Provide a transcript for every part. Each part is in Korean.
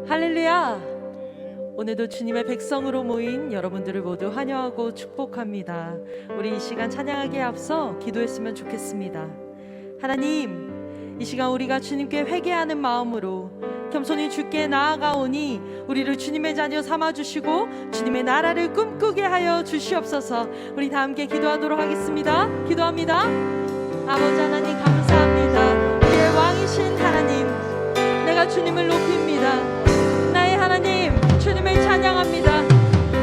할렐루야! 오늘도 주님의 백성으로 모인 여러분들을 모두 환영하고 축복합니다. 우리 이 시간 찬양하기에 앞서 기도했으면 좋겠습니다. 하나님, 이 시간 우리가 주님께 회개하는 마음으로 겸손히 주께 나아가오니 우리를 주님의 자녀 삼아주시고 주님의 나라를 꿈꾸게 하여 주시옵소서. 우리 다 함께 기도하도록 하겠습니다. 기도합니다. 아버지 하나님 감사합니다. 우리의 왕이신 하나님, 내가 주님을 높입니다. 나의 하나님, 주님을 찬양합니다.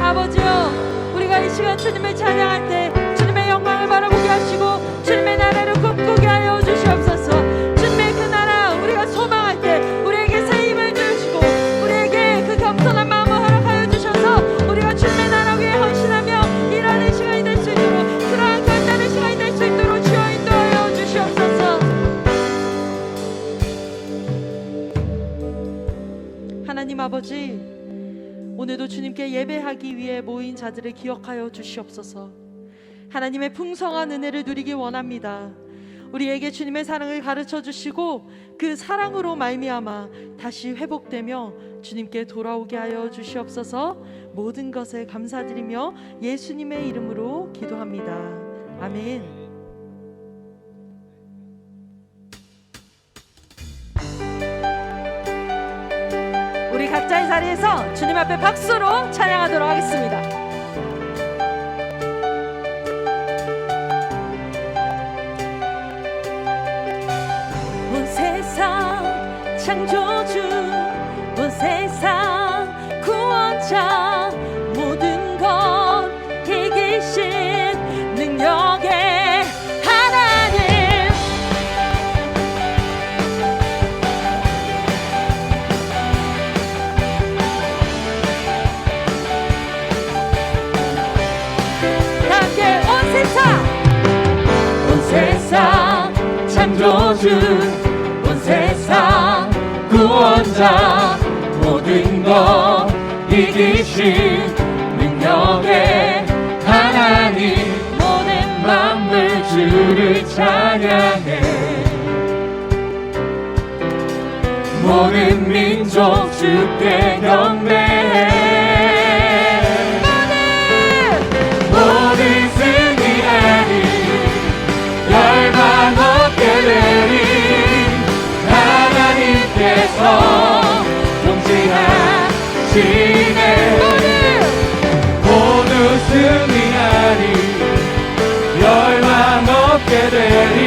아버지여, 우리가 이 시간 주님을 찬양할 때 주님의 영광을 바라보게 하시고 주님의 나라를 꿈꾸게 하여 주시옵소서. 주님의 그 나라 우리가 소망할 때 우리에게 새 힘을 주시고 우리에게 그 겸손한 마음을 허락하여 주셔서 우리가 주님의 나라 위에 헌신하며 일하는 시간이 될 수 있도록, 그러한 결단의 시간이 될 수 있도록 주여 인도하여 주시옵소서. 하나님 아버지, 오늘도 주님께 예배하기 위해 모인 자들을 기억하여 주시옵소서. 하나님의 풍성한 은혜를 누리기 원합니다. 우리에게 주님의 사랑을 가르쳐 주시고 그 사랑으로 말미암아 다시 회복되며 주님께 돌아오게 하여 주시옵소서. 모든 것에 감사드리며 예수님의 이름으로 기도합니다. 아멘. 우리 각자의 자리에서 주님 앞에 박수로 찬양하도록 하겠습니다. 온 세상 창조주, 온 세상 구원자, 모든 것 이기신 능력의 하나님, 함께 온 세상 창조주, 온 세상 구원자, 모든 것 이기신 능력의 하나님, 모든 만물 주를 찬양해. 모든 민족 주께 경배해. 모든 승리하리, 열방 얻게 되리, 하나님께서 통치하시네. 모두 승리하리, 열방 얻게 되리,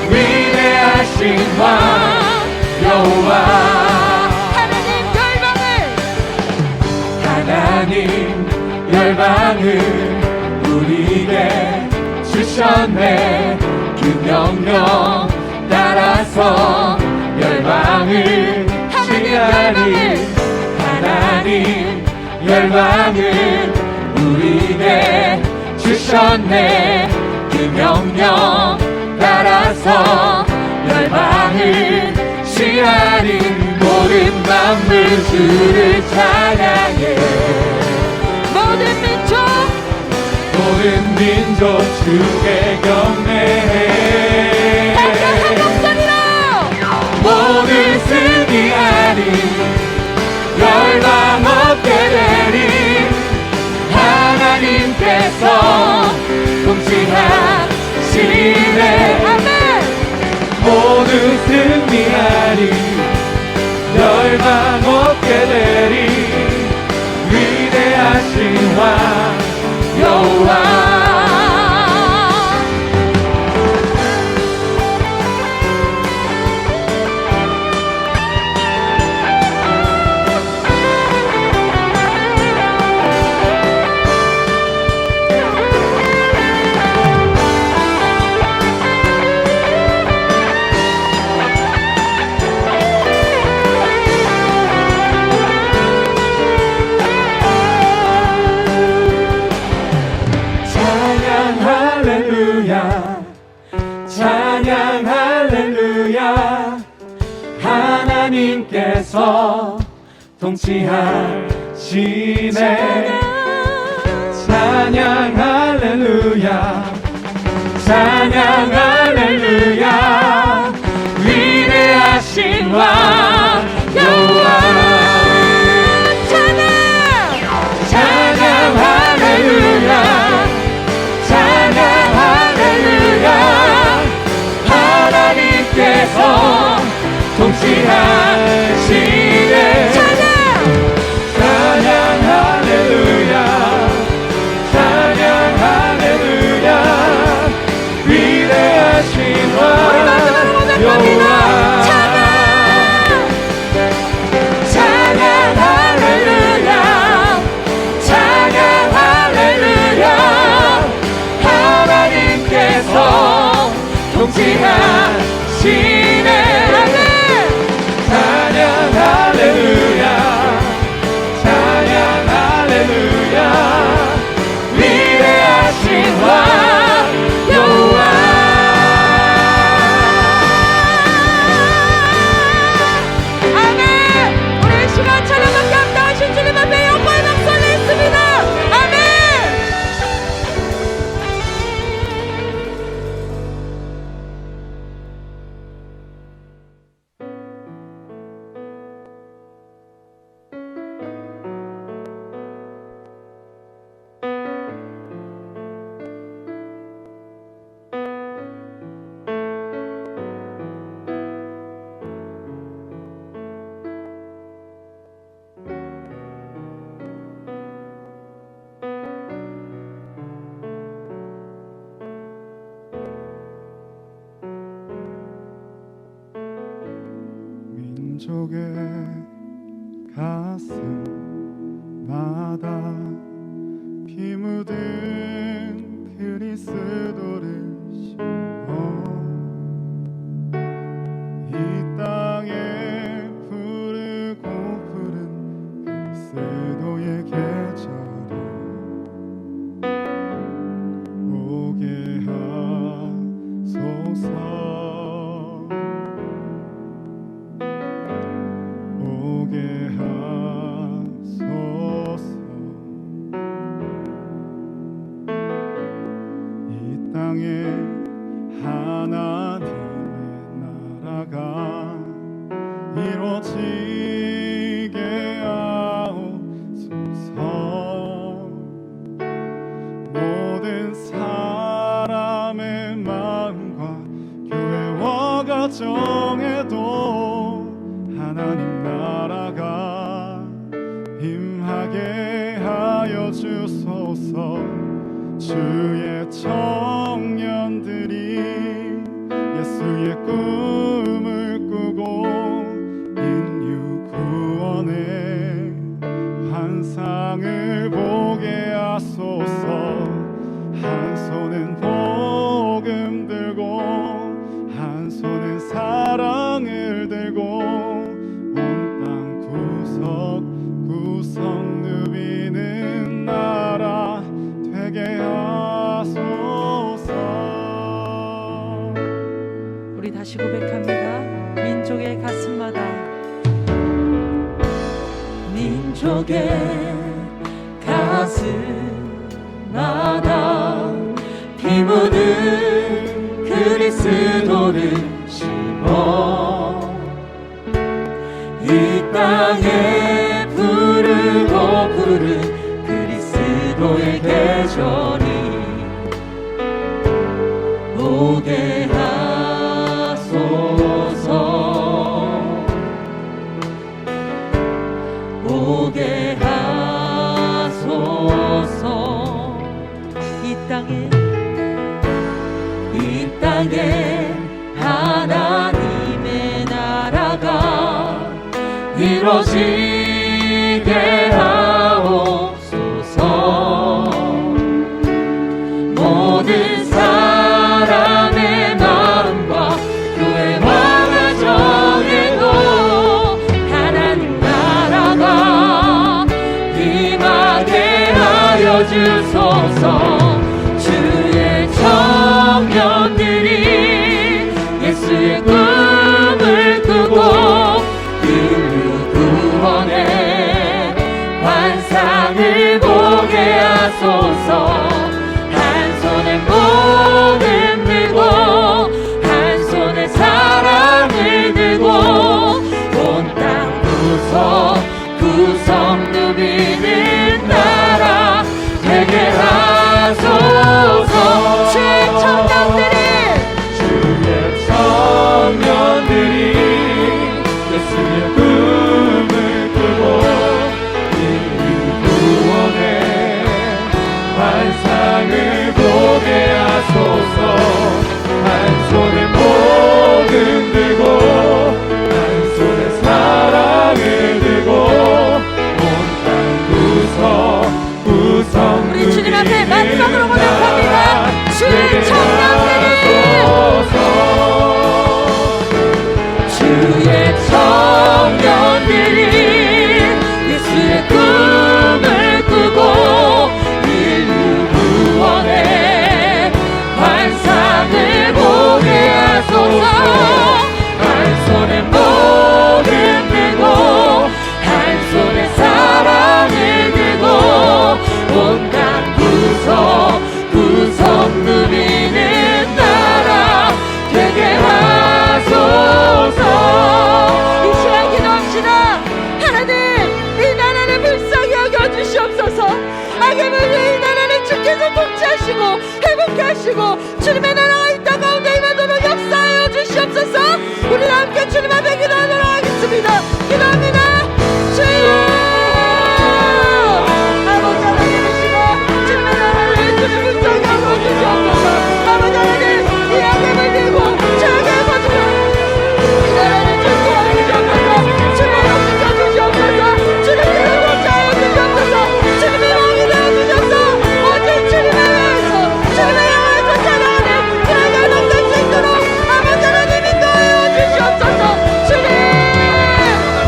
위대하신 왕 여호와. 하나님 열방을 우리에게 주셨네. 그 명령 따라서 열방을 취하리. 하나님 열방을 우리에게 주셨네. 그 명령 따라서 열방을 취하리. 모든 만물 주를 찬양해. 모든 민족 주께 경배해. 모든 승리하리, 열방 얻게 되리, 하나님께서 통치하시네. 모두 승리하리, 열방 얻게 되리, 위대하신 왕 여호와. 찬양 할렐루야. 하나님께서 통치하시네. 찬양 할렐루야, 찬양 할렐루야. 위대하신 왕 여호와. 이루시네. 아멘. 찬양 할렐루야 찬양 할렐루야 위대하신 왕 여호와. 아멘. 우리 이 시간 찬양함께 합당하신 주님 앞에 영광의 박수 올리겠습니다. 아멘. 민족의 가슴마다 피 묻은 그리스도를 심어 이 땅에 부르고 부른 그리스도의 계절이 오게 하소서 오게 하소서. 이 땅에 하나님의 나라가 이루어지게 하옵소서. 모든 사람의 마음과 교회와 가정에도 하나님 나라가 임하게 하여 주소서. 주의 청년들이 예수의 꿈을 꾸고 인류 구원의 환상을 보게 하소서. 한 손은 복음 들고 한 손은 사랑을 들고 구석구석 누비는 나라 되게 하소서. 우리 다시 고백합니다. 민족의 가슴마다 민족의 가슴마다 피 묻은 그리스도를 심어 이 땅에 부르고 부른 그리스도의 계절이 오게 하소서. 오게 하소서. 이 땅에 하나님의 나라가 이루어지게 하옵소서. 모든 사람의 마음과 교회와 가정에도 하나님 나라가 임하게 하여 주소서. 주의 청년들이 예수의 꿈을 꾸고 구원의 환상을 보게 하소서. 한 손에 복음 들고 한 손에 사랑을 들고 온 땅 구석구석 누비는 나라 되게 하소서. 악의 물리 이 나라를 주께서 통치하시고 회복케 하시고 주님의 나라가 이 땅 가운데 임하도록 역사하여 주시옵소서. 우리 함께 주님 앞에 기도하도록 하겠습니다. 기도합니다. 주여 아버지 하나님 이시고 주님의 나라를 주님 불쌍히 하고 주시옵소서. 아버지 하나님 이 악의 물리고 죄악의 거짓말 이 나라를 주시옵소서. 주님을 지켜주시옵소서. 주님께서 통치하여 주시옵소서. 주님의 왕이 되어주셔서 오직 주님을 위해서 주님의 영광을 쫓아나가는 그런 가정 될 수 있도록 아버지 하나님 인도하여 주시옵소서. 주님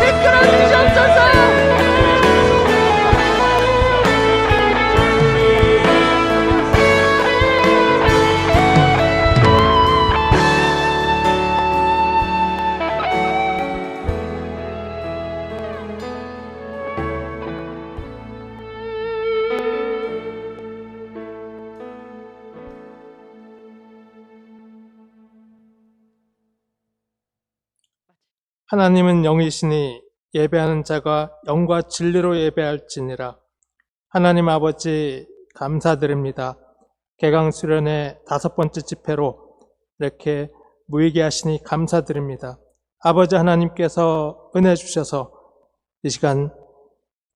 이끌어 주시옵소서. 하나님은 영이시니 예배하는 자가 영과 진리로 예배할지니라. 하나님 아버지 감사드립니다. 개강 수련의 5번째 집회로 이렇게 모이게 하시니 감사드립니다. 아버지 하나님께서 은혜 주셔서 이 시간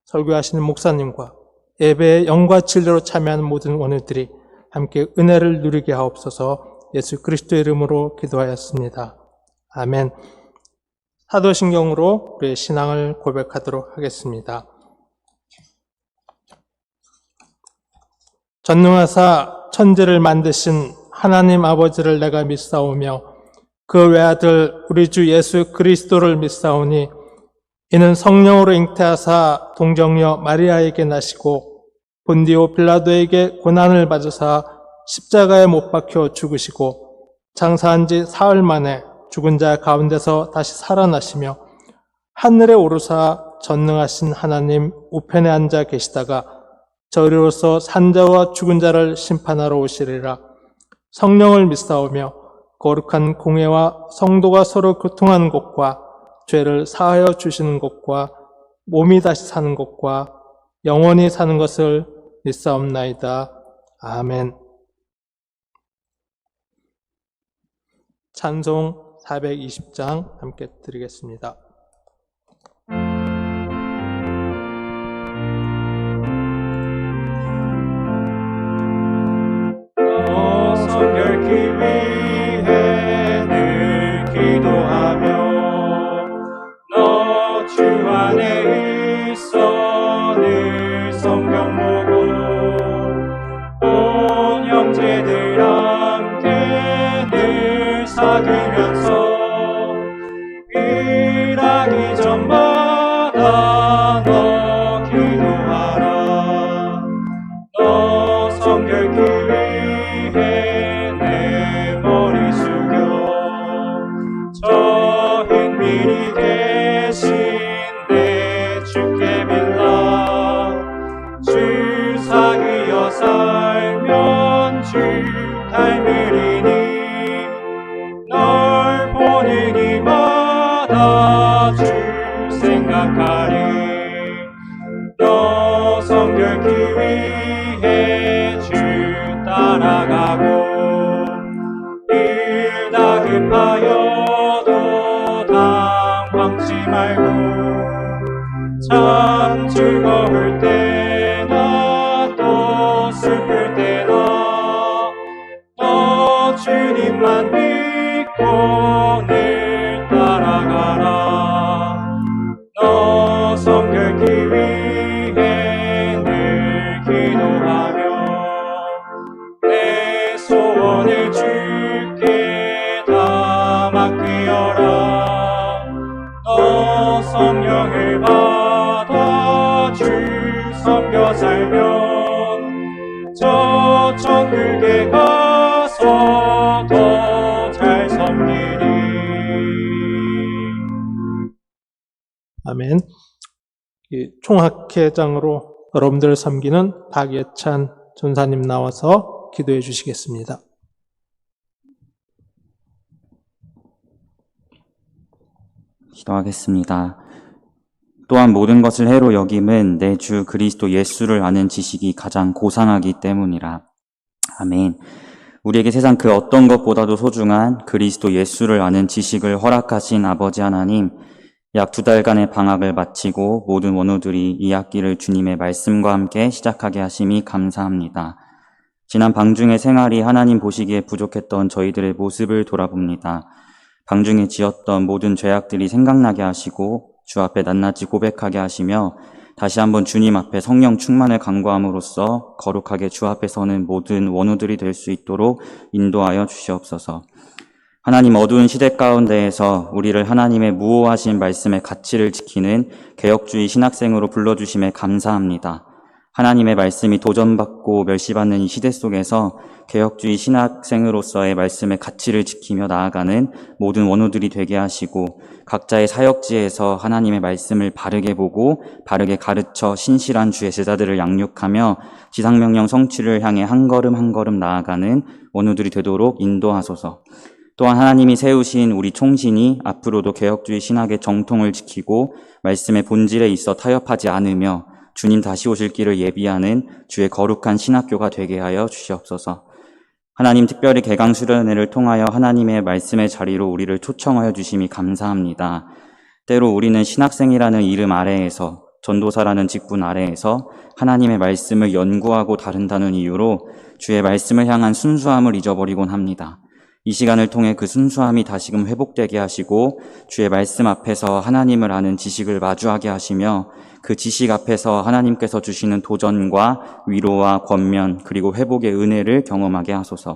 설교하시는 목사님과 예배의 영과 진리로 참여하는 모든 원우들이 함께 은혜를 누리게 하옵소서. 예수 그리스도의 이름으로 기도하였습니다. 아멘. 사도신경으로 우리의 신앙을 고백하도록 하겠습니다. 전능하사 천지를 만드신 하나님 아버지를 내가 믿사오며 그 외아들 우리 주 예수 그리스도를 믿사오니 이는 성령으로 잉태하사 동정녀 마리아에게 나시고 본디오 빌라도에게 고난을 받으사 십자가에 못 박혀 죽으시고 장사한 지 사흘 만에 죽은 자 가운데서 다시 살아나시며 하늘에 오르사 전능하신 하나님 우편에 앉아 계시다가 저리로서 산자와 죽은 자를 심판하러 오시리라. 성령을 믿사오며 거룩한 공회와 성도가 서로 교통하는 것과 죄를 사하여 주시는 것과 몸이 다시 사는 것과 영원히 사는 것을 믿사옵나이다. 아멘. 찬송 420장 함께 드리겠습니다. 너 성결케 위해 늘 기도하며 너 주 안에 있어 늘 성경 보고 온 형제들 함께 늘 사귀면서 일하기 전마다 너 기도하라. 너 성결케 위해 내 머리 숙여 저 흰밀이 대신 내 주께 빌라. 주 사귀어 살면 주 닮으리니 널 보는 이마다 주 생각하리. 너 성결케 위해 주 따라가고 일 다급하여도 당황치 말고 참 즐거울 때나 또 슬플 때나 너 주님만 믿고 늘 따라가라. 너 성결케 위해 늘 기도하며 내 소원을 주께 다 맡기어라. 너 성령을 받아 주 섬겨 살면 저 천국에 가서 더 잘 섬기리. 아멘. 이 총학회장으로 여러분들을 섬기는 박예찬 전사님 나와서 기도해 주시겠습니다. 기도하겠습니다. 또한 모든 것을 해로 여김은 내 주 그리스도 예수를 아는 지식이 가장 고상하기 때문이라. 아멘. 우리에게 세상 그 어떤 것보다도 소중한 그리스도 예수를 아는 지식을 허락하신 아버지 하나님, 약 2달간의 방학을 마치고 모든 원우들이 이 학기를 주님의 말씀과 함께 시작하게 하심이 감사합니다. 지난 방중의 생활이 하나님 보시기에 부족했던 저희들의 모습을 돌아봅니다. 방중에 지었던 모든 죄악들이 생각나게 하시고 주 앞에 낱낱이 고백하게 하시며 다시 한번 주님 앞에 성령 충만을 간구함으로써 거룩하게 주 앞에 서는 모든 원우들이 될 수 있도록 인도하여 주시옵소서. 하나님, 어두운 시대 가운데에서 우리를 하나님의 무오하신 말씀의 가치를 지키는 개혁주의 신학생으로 불러주심에 감사합니다. 하나님의 말씀이 도전받고 멸시받는 이 시대 속에서 개혁주의 신학생으로서의 말씀의 가치를 지키며 나아가는 모든 원우들이 되게 하시고 각자의 사역지에서 하나님의 말씀을 바르게 보고 바르게 가르쳐 신실한 주의 제자들을 양육하며 지상명령 성취를 향해 한 걸음 한 걸음 나아가는 원우들이 되도록 인도하소서. 또한 하나님이 세우신 우리 총신이 앞으로도 개혁주의 신학의 정통을 지키고 말씀의 본질에 있어 타협하지 않으며 주님 다시 오실 길을 예비하는 주의 거룩한 신학교가 되게 하여 주시옵소서. 하나님, 특별히 개강 수련회를 통하여 하나님의 말씀의 자리로 우리를 초청하여 주심이 감사합니다. 때로 우리는 신학생이라는 이름 아래에서, 전도사라는 직분 아래에서 하나님의 말씀을 연구하고 다룬다는 이유로 주의 말씀을 향한 순수함을 잊어버리곤 합니다. 이 시간을 통해 그 순수함이 다시금 회복되게 하시고 주의 말씀 앞에서 하나님을 아는 지식을 마주하게 하시며 그 지식 앞에서 하나님께서 주시는 도전과 위로와 권면 그리고 회복의 은혜를 경험하게 하소서.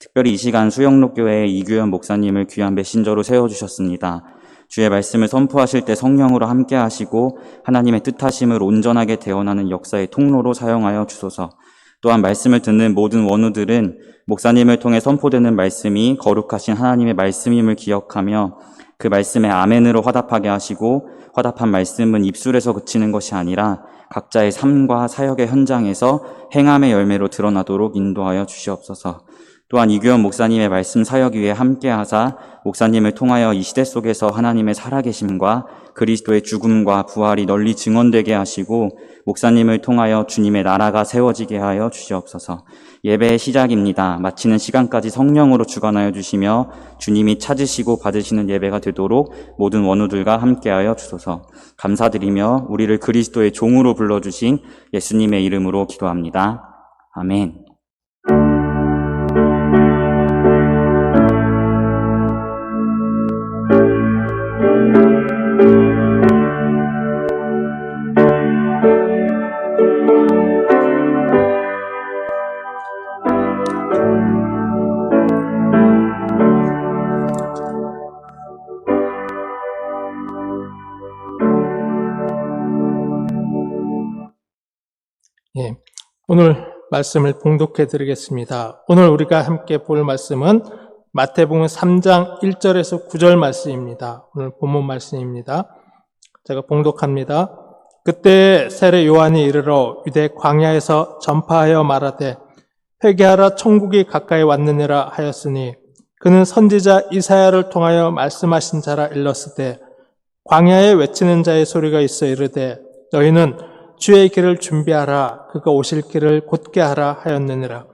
특별히 이 시간 수영록교회의 이규현 목사님을 귀한 메신저로 세워주셨습니다. 주의 말씀을 선포하실 때 성령으로 함께 하시고 하나님의 뜻하심을 온전하게 대언하는 역사의 통로로 사용하여 주소서. 또한 말씀을 듣는 모든 원우들은 목사님을 통해 선포되는 말씀이 거룩하신 하나님의 말씀임을 기억하며 그 말씀에 아멘으로 화답하게 하시고 화답한 말씀은 입술에서 그치는 것이 아니라 각자의 삶과 사역의 현장에서 행함의 열매로 드러나도록 인도하여 주시옵소서. 또한 이규현 목사님의 말씀 사역 위에 함께하사 목사님을 통하여 이 시대 속에서 하나님의 살아계심과 그리스도의 죽음과 부활이 널리 증언되게 하시고 목사님을 통하여 주님의 나라가 세워지게 하여 주시옵소서. 예배의 시작입니다. 마치는 시간까지 성령으로 주관하여 주시며 주님이 찾으시고 받으시는 예배가 되도록 모든 원우들과 함께하여 주소서. 감사드리며 우리를 그리스도의 종으로 불러주신 예수님의 이름으로 기도합니다. 아멘. 예, 오늘 말씀을 봉독해 드리겠습니다. 오늘 우리가 함께 볼 말씀은 마태복음 3장 1절에서 9절 말씀입니다. 오늘 본문 말씀입니다. 제가 봉독합니다. 그때 세례 요한이 이르러 유대 광야에서 전파하여 말하되 회개하라 천국이 가까이 왔느니라 하였으니 그는 선지자 이사야를 통하여 말씀하신 자라 일렀으되 광야에 외치는 자의 소리가 있어 이르되 너희는 주의 길을 준비하라 그가 오실 길을 곧게 하라 하였느니라.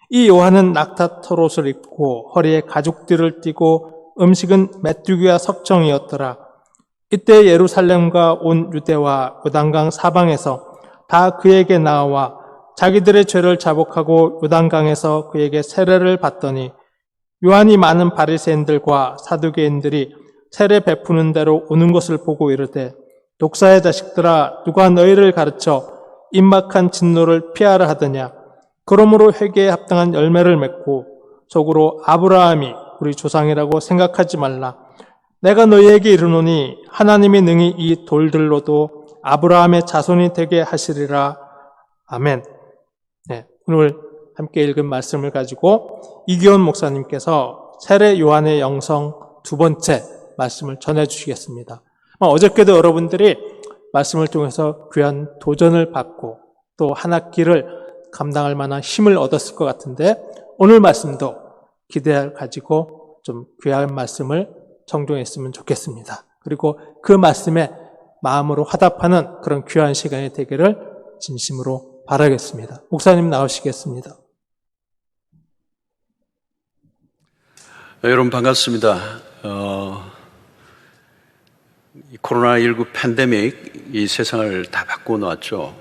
이 요한은 낙타 털옷을 입고 허리에 가죽띠를 띠고 음식은 메뚜기와 석청이었더라. 이때 예루살렘과 온 유대와 요단강 사방에서 다 그에게 나와 자기들의 죄를 자복하고 요단강에서 그에게 세례를 받더니 요한이 많은 바리새인들과 사두개인들이 세례 베푸는 대로 오는 것을 보고 이르되 독사의 자식들아 누가 너희를 가르쳐 임박한 진노를 피하라 하더냐. 그러므로 회개에 합당한 열매를 맺고 속으로 아브라함이 우리 조상이라고 생각하지 말라. 내가 너희에게 이르노니 하나님이 능히 이 돌들로도 아브라함의 자손이 되게 하시리라. 아멘. 네, 오늘 함께 읽은 말씀을 가지고 이규현 목사님께서 세례 요한의 영성 2번째 말씀을 전해주시겠습니다. 어저께도 여러분들이 말씀을 통해서 귀한 도전을 받고 또 한 학기를 감당할 만한 힘을 얻었을 것 같은데 오늘 말씀도 기대를 가지고 좀 귀한 말씀을 청종했으면 좋겠습니다. 그리고 그 말씀에 마음으로 화답하는 그런 귀한 시간이 되기를 진심으로 바라겠습니다. 목사님 나오시겠습니다. 여러분 반갑습니다. 이 코로나19 팬데믹 이 세상을 다 바꾸어 놓았죠.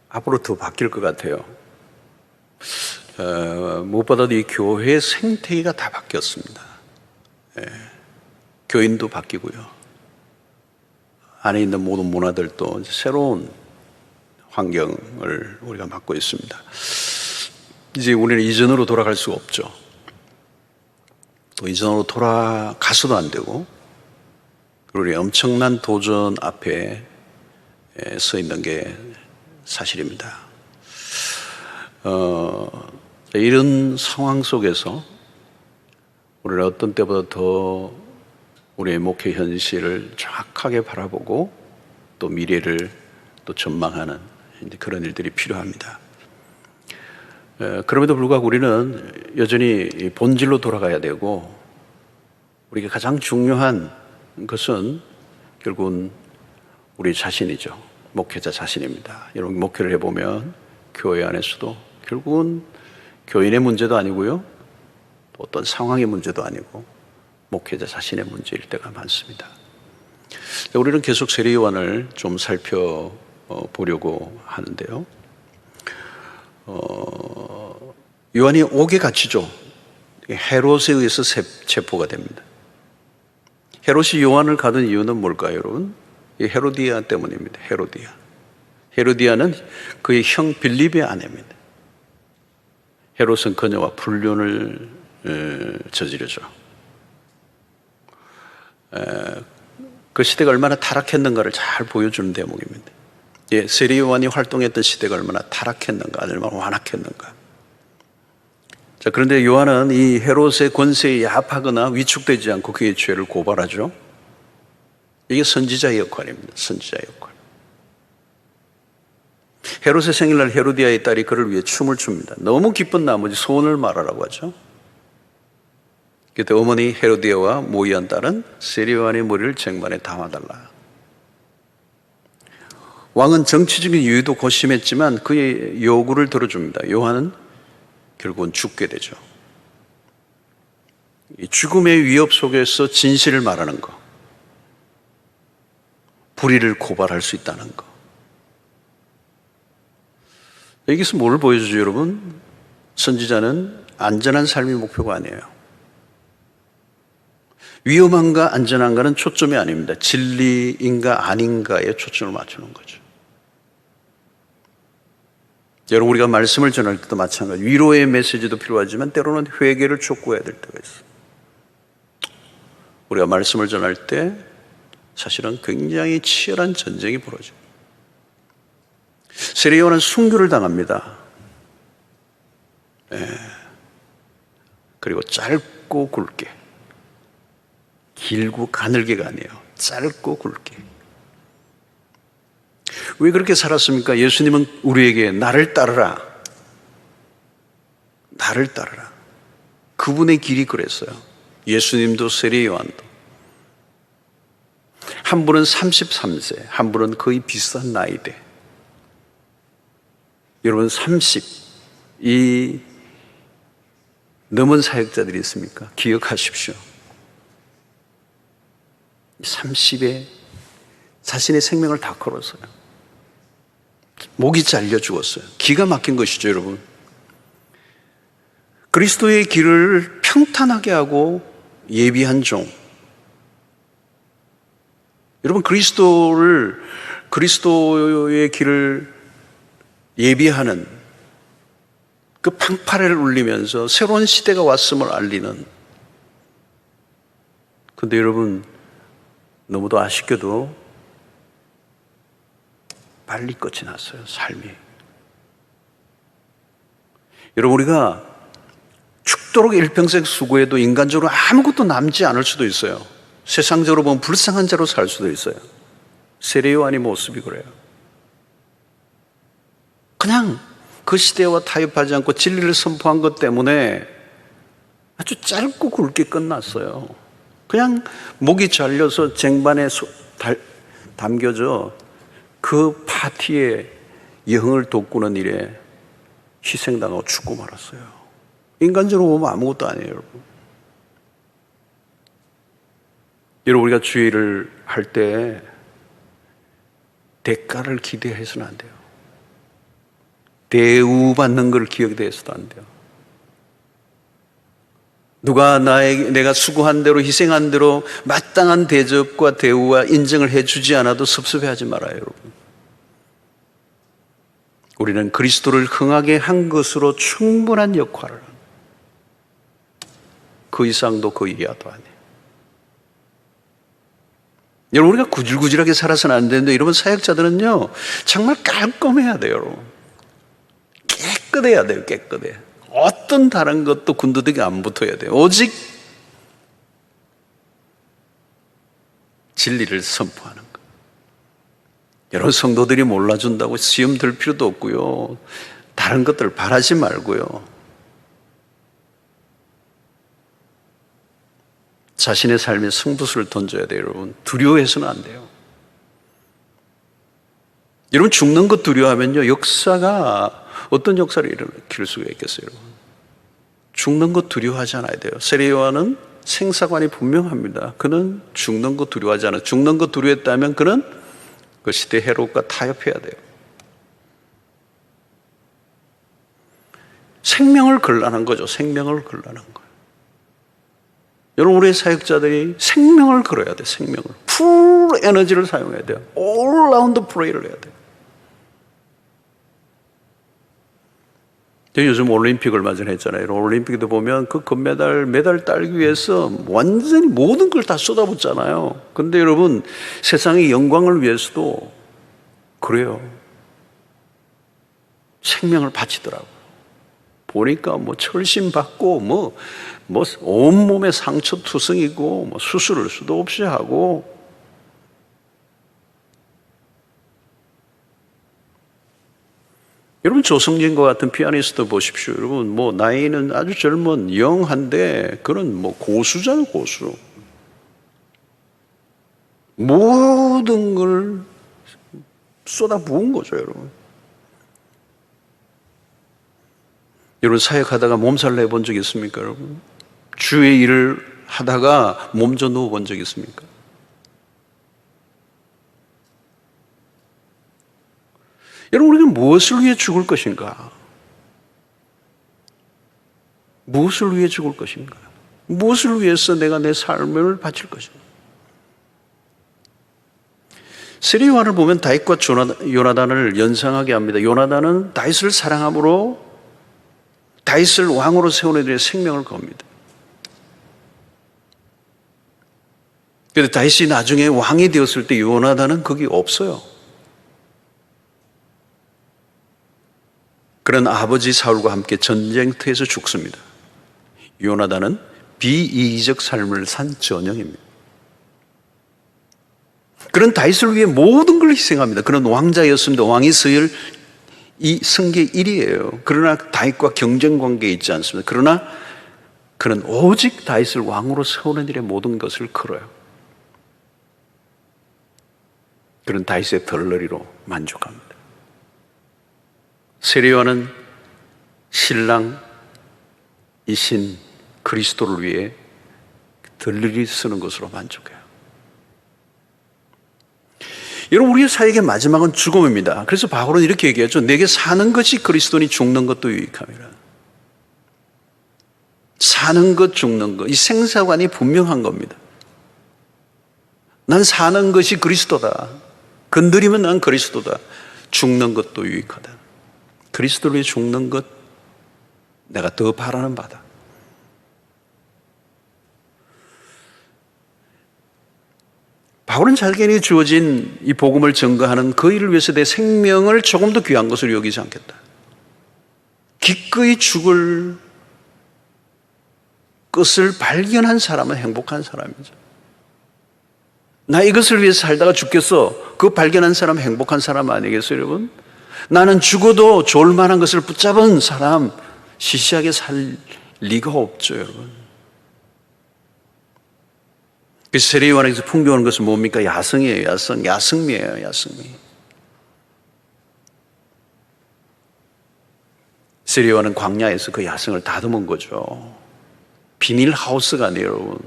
앞으로 더 바뀔 것 같아요. 무엇보다도 이 교회의 생태계가 다 바뀌었습니다. 교인도 바뀌고요. 안에 있는 모든 문화들도 이제 새로운 환경을 우리가 맞고 있습니다. 이제 우리는 이전으로 돌아갈 수가 없죠. 또 이전으로 돌아가서도 안 되고, 우리 엄청난 도전 앞에 서 있는 게 사실입니다. 이런 상황 속에서 우리는 어떤 때보다 더 우리의 목회 현실을 정확하게 바라보고 또 미래를 또 전망하는 그런 일들이 필요합니다. 그럼에도 불구하고 우리는 여전히 본질로 돌아가야 되고, 우리가 가장 중요한 것은 결국은 우리 자신이죠. 목회자 자신입니다. 여러분 목회를 해보면 교회 안에서도 결국은 교인의 문제도 아니고요, 또 어떤 상황의 문제도 아니고 목회자 자신의 문제일 때가 많습니다. 우리는 계속 세례 요한을 좀 살펴보려고 하는데요. 요한이 옥에 갇히죠. 헤롯에 의해서 체포가 됩니다. 헤롯이 요한을 가둔 이유는 뭘까요, 여러분? 이 헤로디아 때문입니다. 헤로디아는 그의 형 빌립의 아내입니다. 헤롯은 그녀와 불륜을 저지르죠. 그 시대가 얼마나 타락했는가를 잘 보여주는 대목입니다. 세례 요한이 활동했던 시대가 얼마나 타락했는가, 얼마나 완악했는가. 자, 그런데 요한은 이 헤롯의 권세에 야합하거나 위축되지 않고 그의 죄를 고발하죠. 이게 선지자의 역할입니다. 선지자의 역할. 헤롯의 생일날 헤로디아의 딸이 그를 위해 춤을 춥니다. 너무 기쁜 나머지 소원을 말하라고 하죠. 그때 어머니 헤로디아와 모의한 딸은 세례 요한의 머리를 쟁반에 담아달라. 왕은 정치적인 이유도 고심했지만 그의 요구를 들어줍니다. 요한은 결국은 죽게 되죠. 이 죽음의 위협 속에서 진실을 말하는 것, 불의를 고발할 수 있다는 것. 여기서 뭘 보여주죠, 여러분? 선지자는 안전한 삶이 목표가 아니에요. 위험한가 안전한가는 초점이 아닙니다. 진리인가 아닌가에 초점을 맞추는 거죠. 여러분, 우리가 말씀을 전할 때도 마찬가지. 위로의 메시지도 필요하지만 때로는 회개를 촉구해야 될 때가 있어요. 우리가 말씀을 전할 때 사실은 굉장히 치열한 전쟁이 벌어져요. 세례 요한은 순교를 당합니다. 그리고 짧고 굵게, 길고 가늘게가 아니에요. 짧고 굵게. 왜 그렇게 살았습니까? 예수님은 우리에게 나를 따르라, 나를 따르라. 그분의 길이 그랬어요. 예수님도 세례 요한도. 한 분은 33세, 한 분은 거의 비슷한 나이대. 여러분 30이 넘은 사역자들이 있습니까? 기억하십시오. 30에 자신의 생명을 다 걸었어요. 목이 잘려 죽었어요. 기가 막힌 것이죠, 여러분. 그리스도의 길을 평탄하게 하고 예비한 종. 여러분, 그리스도의 길을 예비하는 그 팡파레를 울리면서 새로운 시대가 왔음을 알리는. 근데 여러분, 너무도 아쉽게도 빨리 끝이 났어요, 삶이. 여러분, 우리가 죽도록 일평생 수고해도 인간적으로 아무것도 남지 않을 수도 있어요. 세상적으로 보면 불쌍한 자로 살 수도 있어요. 세례 요한의 모습이 그래요. 그냥 그 시대와 타협하지 않고 진리를 선포한 것 때문에 아주 짧고 굵게 끝났어요. 그냥 목이 잘려서 쟁반에 담겨져 그 파티의 영을 돋구는 일에 희생당하고 죽고 말았어요. 인간적으로 보면 아무것도 아니에요, 여러분. 여러분, 우리가 주의를 할 때 대가를 기대해서는 안 돼요. 대우받는 걸 기대해서도 안 돼요. 누가 내가 수고한 대로 희생한 대로 마땅한 대접과 대우와 인정을 해주지 않아도 섭섭해하지 말아요, 여러분. 우리는 그리스도를 흥하게 한 것으로 충분한 역할을 합니다. 그 이상도 그 이하도 아니에요. 여러분, 우리가 구질구질하게 살아서는 안 되는데, 여러분, 사역자들은요 정말 깔끔해야 돼요, 여러분. 깨끗해야 돼요, 깨끗해. 어떤 다른 것도 군더더기 안 붙어야 돼요. 오직 진리를 선포하는 것. 여러분, 성도들이 몰라준다고 시험 들 필요도 없고요. 다른 것들 바라지 말고요. 자신의 삶에 승부수를 던져야 돼요, 여러분. 두려워해서는 안 돼요. 여러분, 죽는 것 두려워하면요, 역사가 어떤 역사를 일으킬 수가 있겠어요, 여러분? 죽는 것 두려워하지 않아야 돼요. 세례요한은 생사관이 분명합니다. 그는 죽는 것 두려워하지 않아요. 죽는 것 두려워했다면 그는 그 시대 헤롯과 타협해야 돼요. 생명을 걸라는 거죠. 생명을 걸라는 거예요. 여러분, 우리의 사역자들이 생명을 걸어야 돼요. 생명을. 풀 에너지를 사용해야 돼요. 올 라운드 프레이를 해야 돼요. 요즘 올림픽 얼마 전에 했잖아요. 올림픽도 보면 그 금메달, 메달 따기 위해서 완전히 모든 걸 다 쏟아붓잖아요. 근데 여러분, 세상의 영광을 위해서도 그래요. 생명을 바치더라고요. 보니까 뭐 철심받고 뭐 온몸에 상처 투성이고 뭐 수술을 수도 없이 하고, 여러분, 조성진과 같은 피아니스트 보십시오. 여러분, 뭐 나이는 아주 젊은 영한데 그는 뭐 고수잖아요, 고수. 모든 걸 쏟아부은 거죠, 여러분. 여러분, 사역하다가 몸살 내본 적 있습니까, 여러분? 주의 일을 하다가 몸져 누워본 적 있습니까? 여러분, 우리는 무엇을 위해 죽을 것인가? 무엇을 위해 죽을 것인가? 무엇을 위해서 내가 내 삶을 바칠 것인가? 세례요한을 보면 다윗과 요나단을 연상하게 합니다. 요나단은 다윗을 사랑함으로 다윗을 왕으로 세우는 데 생명을 겁니다. 그런데 다윗이 나중에 왕이 되었을 때 요나단은 거기 없어요. 그런 아버지 사울과 함께 전쟁터에서 죽습니다. 요나단은 비이기적 삶을 산 전형입니다. 그런 다윗을 위해 모든 걸 희생합니다. 그런 왕자였습니다. 왕이 서열 이 승계 1위예요. 그러나 다윗과 경쟁 관계에 있지 않습니다. 그러나 그는 오직 다윗을 왕으로 세우는 일에 모든 것을 걸어요. 그런 다윗의 덜러리로 만족합니다. 세례요한은 신랑이신 그리스도를 위해 덜러리 쓰는 것으로 만족해요. 여러분, 우리의 사역의 마지막은 죽음입니다. 그래서 바울은 이렇게 얘기하죠. 내게 사는 것이 그리스도니 죽는 것도 유익함이라. 사는 것, 죽는 것, 이 생사관이 분명한 겁니다. 난 사는 것이 그리스도다. 건드리면 난 그리스도다. 죽는 것도 유익하다. 그리스도를 위해 죽는 것, 내가 더 바라는 바다. 바울은 자기에게 주어진 이 복음을 증거하는 그 일을 위해서 내 생명을 조금 더 귀한 것으로 여기지 않겠다. 기꺼이 죽을 것을 발견한 사람은 행복한 사람이죠. 나 이것을 위해서 살다가 죽겠어. 그 발견한 사람은 행복한 사람 아니겠어요, 여러분? 나는 죽어도 좋을 만한 것을 붙잡은 사람, 시시하게 살 리가 없죠, 여러분. 그 세례요한에게서 풍겨오는 것은 뭡니까? 야성이에요. 야성미예요. 야성미. 세례요한은 광야에서 그 야성을 다듬은 거죠. 비닐하우스가 아니에요, 여러분.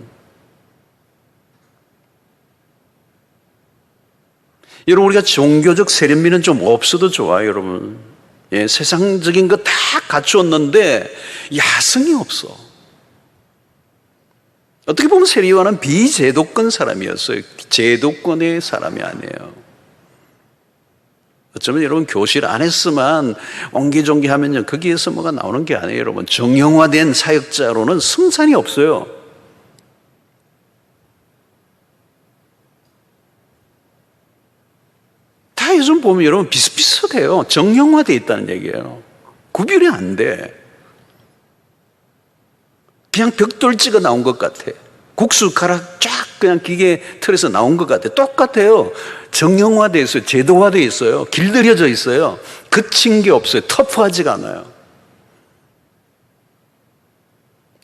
여러분, 우리가 종교적 세련미는 좀 없어도 좋아요, 여러분. 예, 세상적인 거 다 갖추었는데 야성이 없어. 어떻게 보면 세례요한은 비제도권 사람이었어요. 제도권의 사람이 아니에요. 어쩌면 여러분 교실 안에서만 옹기종기하면요, 거기에서 뭐가 나오는 게 아니에요, 여러분. 정형화된 사역자로는 승산이 없어요. 다 요즘 보면 여러분 비슷비슷해요. 정형화되어 있다는 얘기예요. 구별이 안 돼. 그냥 벽돌 찍어 나온 것 같아. 국수 가락 쫙 그냥 기계 틀에서 나온 것 같아. 똑같아요. 정형화되어 있어요. 제도화되어 있어요. 길들여져 있어요. 거친 게 없어요. 터프하지가 않아요.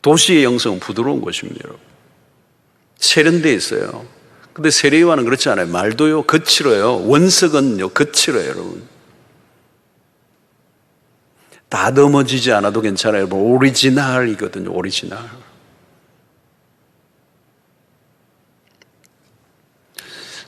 도시의 영성은 부드러운 것입니다, 여러분. 세련되어 있어요. 근데 세례요한은 그렇지 않아요. 말도요, 거칠어요. 원석은요, 거칠어요, 여러분. 다듬어지지 않아도 괜찮아요, 여러분. 오리지널이거든요, 오리지널.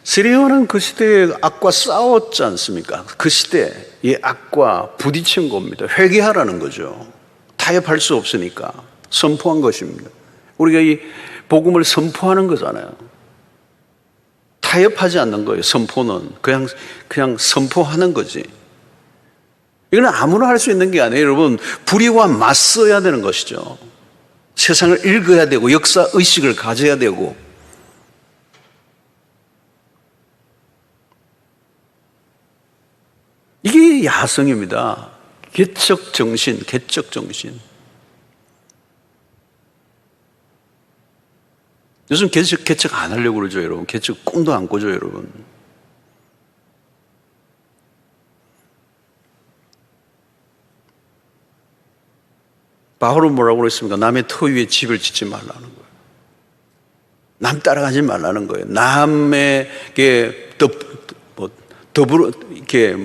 세례요한은 그 시대의 악과 싸웠지 않습니까? 그 시대의 악과 부딪힌 겁니다. 회개하라는 거죠. 타협할 수 없으니까 선포한 것입니다. 우리가 이 복음을 선포하는 거잖아요. 타협하지 않는 거예요. 선포는 그냥 선포하는 거지. 이건 아무나 할 수 있는 게 아니에요, 여러분. 불의와 맞서야 되는 것이죠. 세상을 읽어야 되고 역사 의식을 가져야 되고. 이게 야성입니다. 개척 정신. 요즘 개척 안 하려고 그러죠, 여러분. 개척 꿈도 안 꾸죠, 여러분. 바울은 뭐라고 그랬습니까? 남의 터 위에 집을 짓지 말라는 거예요. 남 따라가지 말라는 거예요. 남에게 더불어 이렇게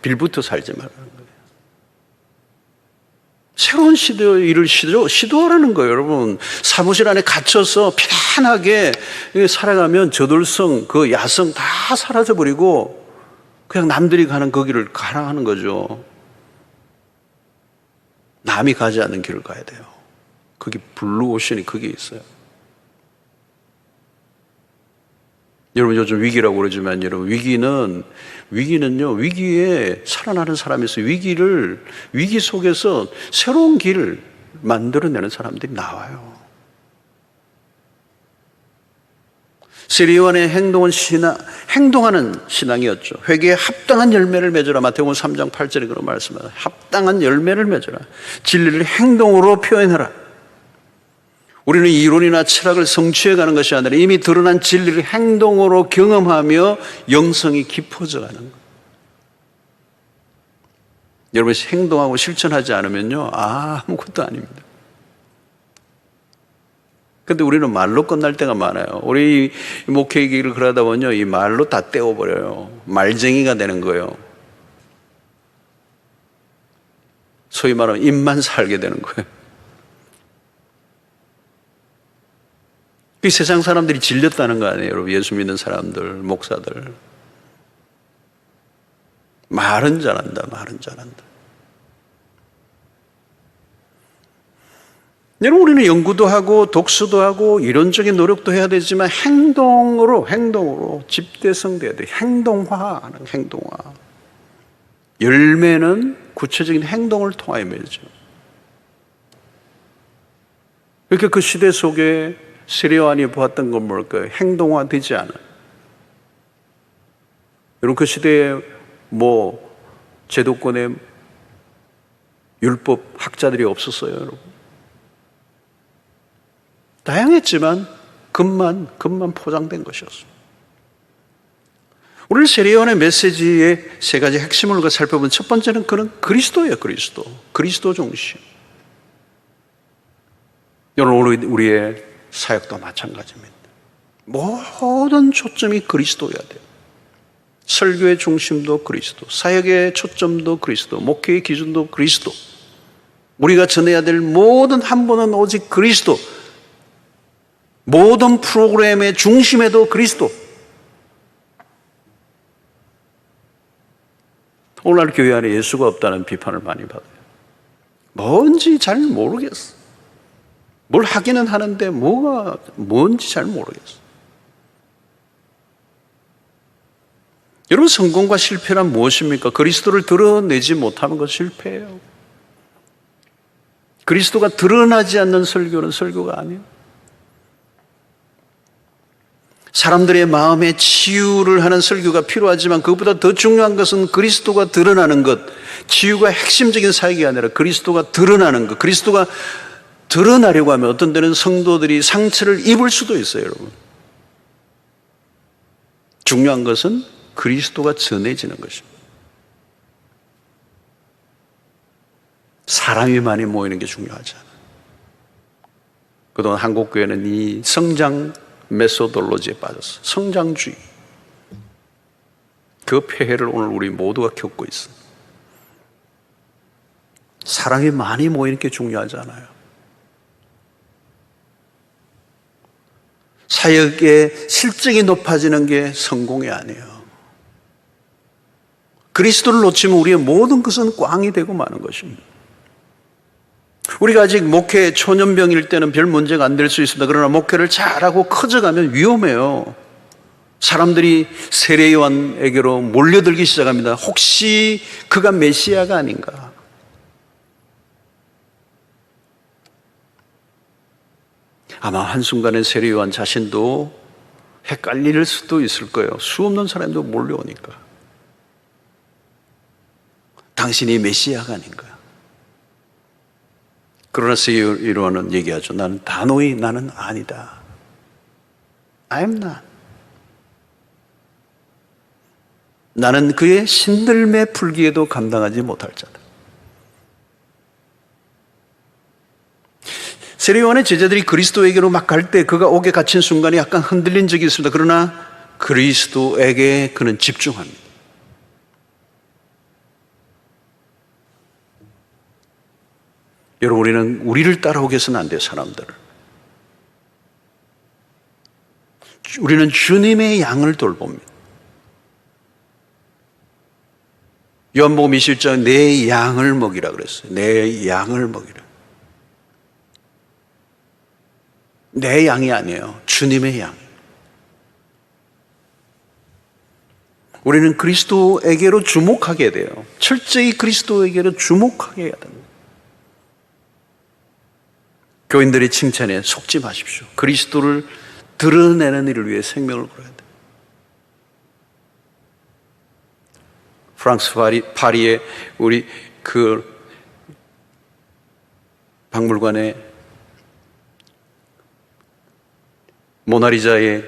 빌붙어 살지 말라는 거예요. 새로운 시대의 일을 시도하라는 거예요, 여러분. 사무실 안에 갇혀서 편안하게 살아가면 저돌성, 그 야성 다 사라져버리고 그냥 남들이 가는 그 길을 가라 하는 거죠. 남이 가지 않는 길을 가야 돼요. 거기 블루오션이 거기에 있어요. 여러분, 요즘 위기라고 그러지만 여러분, 위기는요, 위기에 살아나는 사람이 있어요. 위기 속에서 새로운 길을 만들어내는 사람들이 나와요. 세례요한의 행동은 행동하는 신앙이었죠. 회개에 합당한 열매를 맺어라. 마태복음 3장 8절에 그런 말씀합니다. 합당한 열매를 맺어라. 진리를 행동으로 표현해라. 우리는 이론이나 철학을 성취해가는 것이 아니라 이미 드러난 진리를 행동으로 경험하며 영성이 깊어져 가는 거예요. 여러분이 행동하고 실천하지 않으면요, 아무것도 아닙니다. 근데 우리는 말로 끝날 때가 많아요. 우리 목회 얘기를 그러다 보면요, 이 말로 다 떼어버려요. 말쟁이가 되는 거예요. 소위 말하면 입만 살게 되는 거예요. 이 세상 사람들이 질렸다는 거 아니에요, 여러분. 예수 믿는 사람들, 목사들. 말은 잘한다. 여러분, 우리는 연구도 하고 독서도 하고 이론적인 노력도 해야 되지만 행동으로 집대성돼야 돼요. 행동화하는 행동화. 열매는 구체적인 행동을 통하여 맺죠. 이렇게 그 시대 속에 세례요한이 보았던 건 뭘까요? 행동화되지 않아요. 여러분, 그 시대에 제도권에 율법 학자들이 없었어요, 여러분. 다양했지만 금만 포장된 것이었습니다. 오늘 세례요한의 메시지의 세 가지 핵심을 우리가 살펴본 첫 번째는 그는 그리스도예요. 그리스도 중심. 여러분, 우리의 사역도 마찬가지입니다. 모든 초점이 그리스도여야 돼요. 설교의 중심도 그리스도, 사역의 초점도 그리스도, 목회의 기준도 그리스도, 우리가 전해야 될 모든 한번은 오직 그리스도, 모든 프로그램의 중심에도 그리스도. 오늘날 교회 안에 예수가 없다는 비판을 많이 받아요. 뭔지 잘 모르겠어. 뭘 하기는 하는데 뭐가 뭔지 잘 모르겠어. 여러분, 성공과 실패란 무엇입니까? 그리스도를 드러내지 못하는 것 실패예요. 그리스도가 드러나지 않는 설교는 설교가 아니에요. 사람들의 마음의 치유를 하는 설교가 필요하지만 그것보다 더 중요한 것은 그리스도가 드러나는 것. 치유가 핵심적인 사역이 아니라 그리스도가 드러나는 것. 그리스도가 드러나려고 하면 어떤 때는 성도들이 상처를 입을 수도 있어요, 여러분. 중요한 것은 그리스도가 전해지는 것입니다. 사람이 많이 모이는 게 중요하지 않아요. 그동안 한국교회는 이 성장 메소돌로지에 빠졌어. 성장주의. 그 폐해를 오늘 우리 모두가 겪고 있습니다. 사람이 많이 모이는 게 중요하지 않아요. 사역의 실적이 높아지는 게 성공이 아니에요. 그리스도를 놓치면 우리의 모든 것은 꽝이 되고 마는 것입니다. 우리가 아직 목회 초년병일 때는 별 문제가 안 될 수 있습니다. 그러나 목회를 잘하고 커져가면 위험해요. 사람들이 세례 요한에게로 몰려들기 시작합니다. 혹시 그가 메시아가 아닌가? 아마 한순간에 세례 요한 자신도 헷갈릴 수도 있을 거예요. 수없는 사람도 몰려오니까. 당신이 메시아가 아닌가? 그러나 세례 요한은 얘기하죠. 나는 단호히 나는 아니다. I am not. 나는 그의 신들매 풀기에도 감당하지 못할 자다. 세례 요한의 제자들이 그리스도에게로 막 갈 때 그가 옥에 갇힌 순간에 약간 흔들린 적이 있습니다. 그러나 그리스도에게 그는 집중합니다. 여러분, 우리는 우리를 따라오게 해서는 안 돼요, 사람들을. 우리는 주님의 양을 돌봅니다. 요한복음 21장 내 양을 먹이라 그랬어요. 내 양을 먹이라. 내 양이 아니에요. 주님의 양. 우리는 그리스도에게로 주목하게 돼요. 철저히 그리스도에게로 주목하게 해야 됩니다. 교인들의 칭찬에 속지 마십시오. 그리스도를 드러내는 일을 위해 생명을 걸어야 돼요. 프랑스 파리의 우리 그 박물관에 모나리자의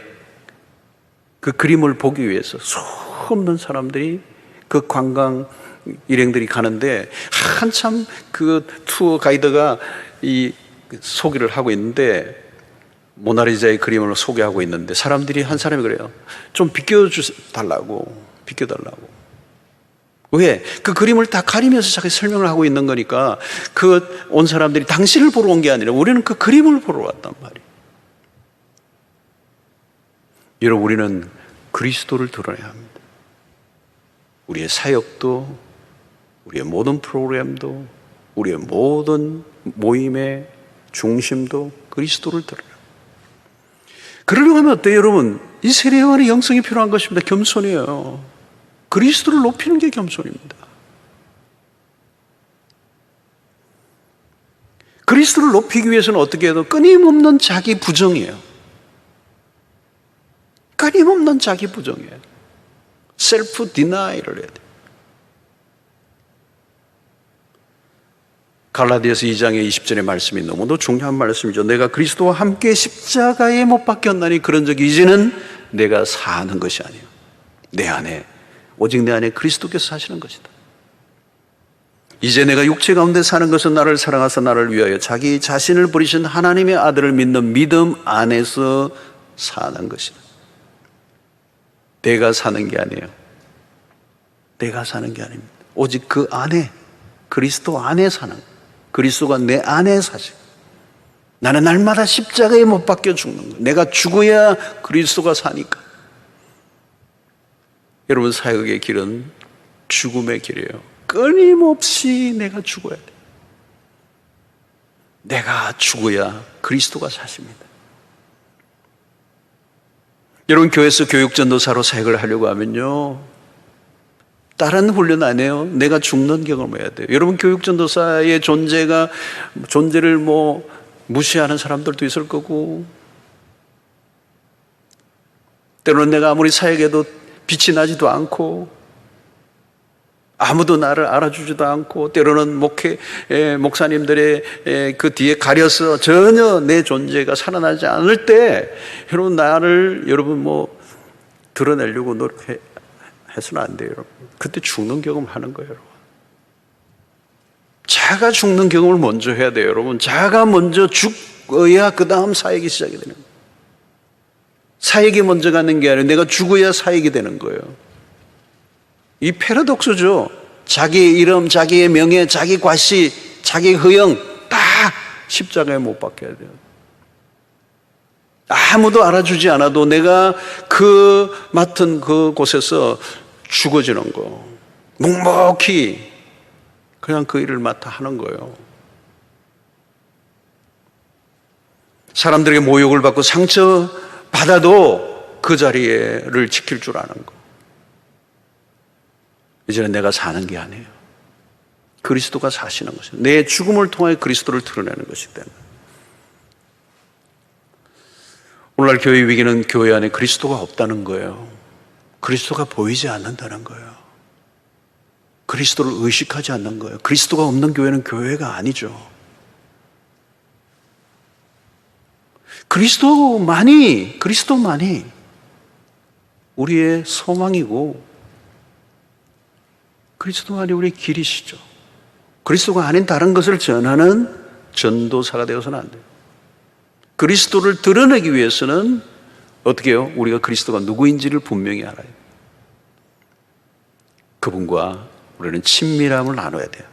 그 그림을 보기 위해서 수없는 사람들이 그 관광 일행들이 가는데 한참 그 투어 가이드가 이 소개를 하고 있는데 모나리자의 그림을 소개하고 있는데 사람들이 한 사람이 그래요. 좀 비켜달라고. 왜? 그 그림을 다 가리면서 자기 설명을 하고 있는 거니까 그 온 사람들이 당신을 보러 온 게 아니라 우리는 그 그림을 보러 왔단 말이에요. 여러분, 우리는 그리스도를 드러내야 합니다. 우리의 사역도, 우리의 모든 프로그램도, 우리의 모든 모임의 중심도 그리스도를 드러내야 합니다. 그러려고 하면 어때요, 여러분? 이 세례 요한의 영성이 필요한 것입니다. 겸손이에요. 그리스도를 높이는 게 겸손입니다. 그리스도를 높이기 위해서는 어떻게 해도 끊임없는 자기 부정이에요. 끊임없는 자기 부정이에요. 셀프 디나이를 해야 돼요. 갈라디아서 2장의 20절의 말씀이 너무도 중요한 말씀이죠. 내가 그리스도와 함께 십자가에 못 박혔나니 그런 적이 이제는 내가 사는 것이 아니에요. 내 안에, 오직 내 안에 그리스도께서 사시는 것이다. 이제 내가 육체 가운데 사는 것은 나를 사랑하사 나를 위하여 자기 자신을 버리신 하나님의 아들을 믿는 믿음 안에서 사는 것이다. 내가 사는 게 아니에요. 내가 사는 게 아닙니다. 오직 그 안에, 그리스도 안에 사는 거예요. 그리스도가 내 안에 사시고, 나는 날마다 십자가에 못 박혀 죽는 거예요. 내가 죽어야 그리스도가 사니까. 여러분, 사역의 길은 죽음의 길이에요. 끊임없이 내가 죽어야 돼요. 내가 죽어야 그리스도가 사십니다. 여러분, 교회에서 교육전도사로 사역을 하려고 하면요, 다른 훈련 안 해요. 내가 죽는 경험을 해야 돼요. 여러분, 교육전도사의 존재를 무시하는 사람들도 있을 거고, 때로는 내가 아무리 사역해도 빛이 나지도 않고, 아무도 나를 알아주지도 않고, 때로는 목사님들의 그 뒤에 가려서 전혀 내 존재가 살아나지 않을 때, 여러분 드러내려고 노력해서는 안 돼요, 여러분. 그때 죽는 경험을 하는 거예요, 여러분. 자가 죽는 경험을 먼저 해야 돼요, 여러분. 자가 먼저 죽어야 그 다음 사역이 시작이 되는 거예요. 사역이 먼저 가는 게 아니라 내가 죽어야 사역이 되는 거예요. 이 패러독스죠. 자기의 이름, 자기의 명예, 자기 과시, 자기 허영 다 십자가에 못 박혀야 돼요. 아무도 알아주지 않아도 내가 맡은 그곳에서 죽어지는 거, 묵묵히 그냥 그 일을 맡아 하는 거예요. 사람들에게 모욕을 받고 상처받아도 그 자리를 지킬 줄 아는 거. 이제는 내가 사는 게 아니에요. 그리스도가 사시는 것이에요. 내 죽음을 통해 그리스도를 드러내는 것이기 때문에. 오늘날 교회 위기는 교회 안에 그리스도가 없다는 거예요. 그리스도가 보이지 않는다는 거예요. 그리스도를 의식하지 않는 거예요. 그리스도가 없는 교회는 교회가 아니죠. 그리스도만이 우리의 소망이고, 그리스도만이 우리의 길이시죠. 그리스도가 아닌 다른 것을 전하는 전도사가 되어서는 안 돼요. 그리스도를 드러내기 위해서는 어떻게 해요? 우리가 그리스도가 누구인지를 분명히 알아요. 그분과 우리는 친밀함을 나눠야 돼요.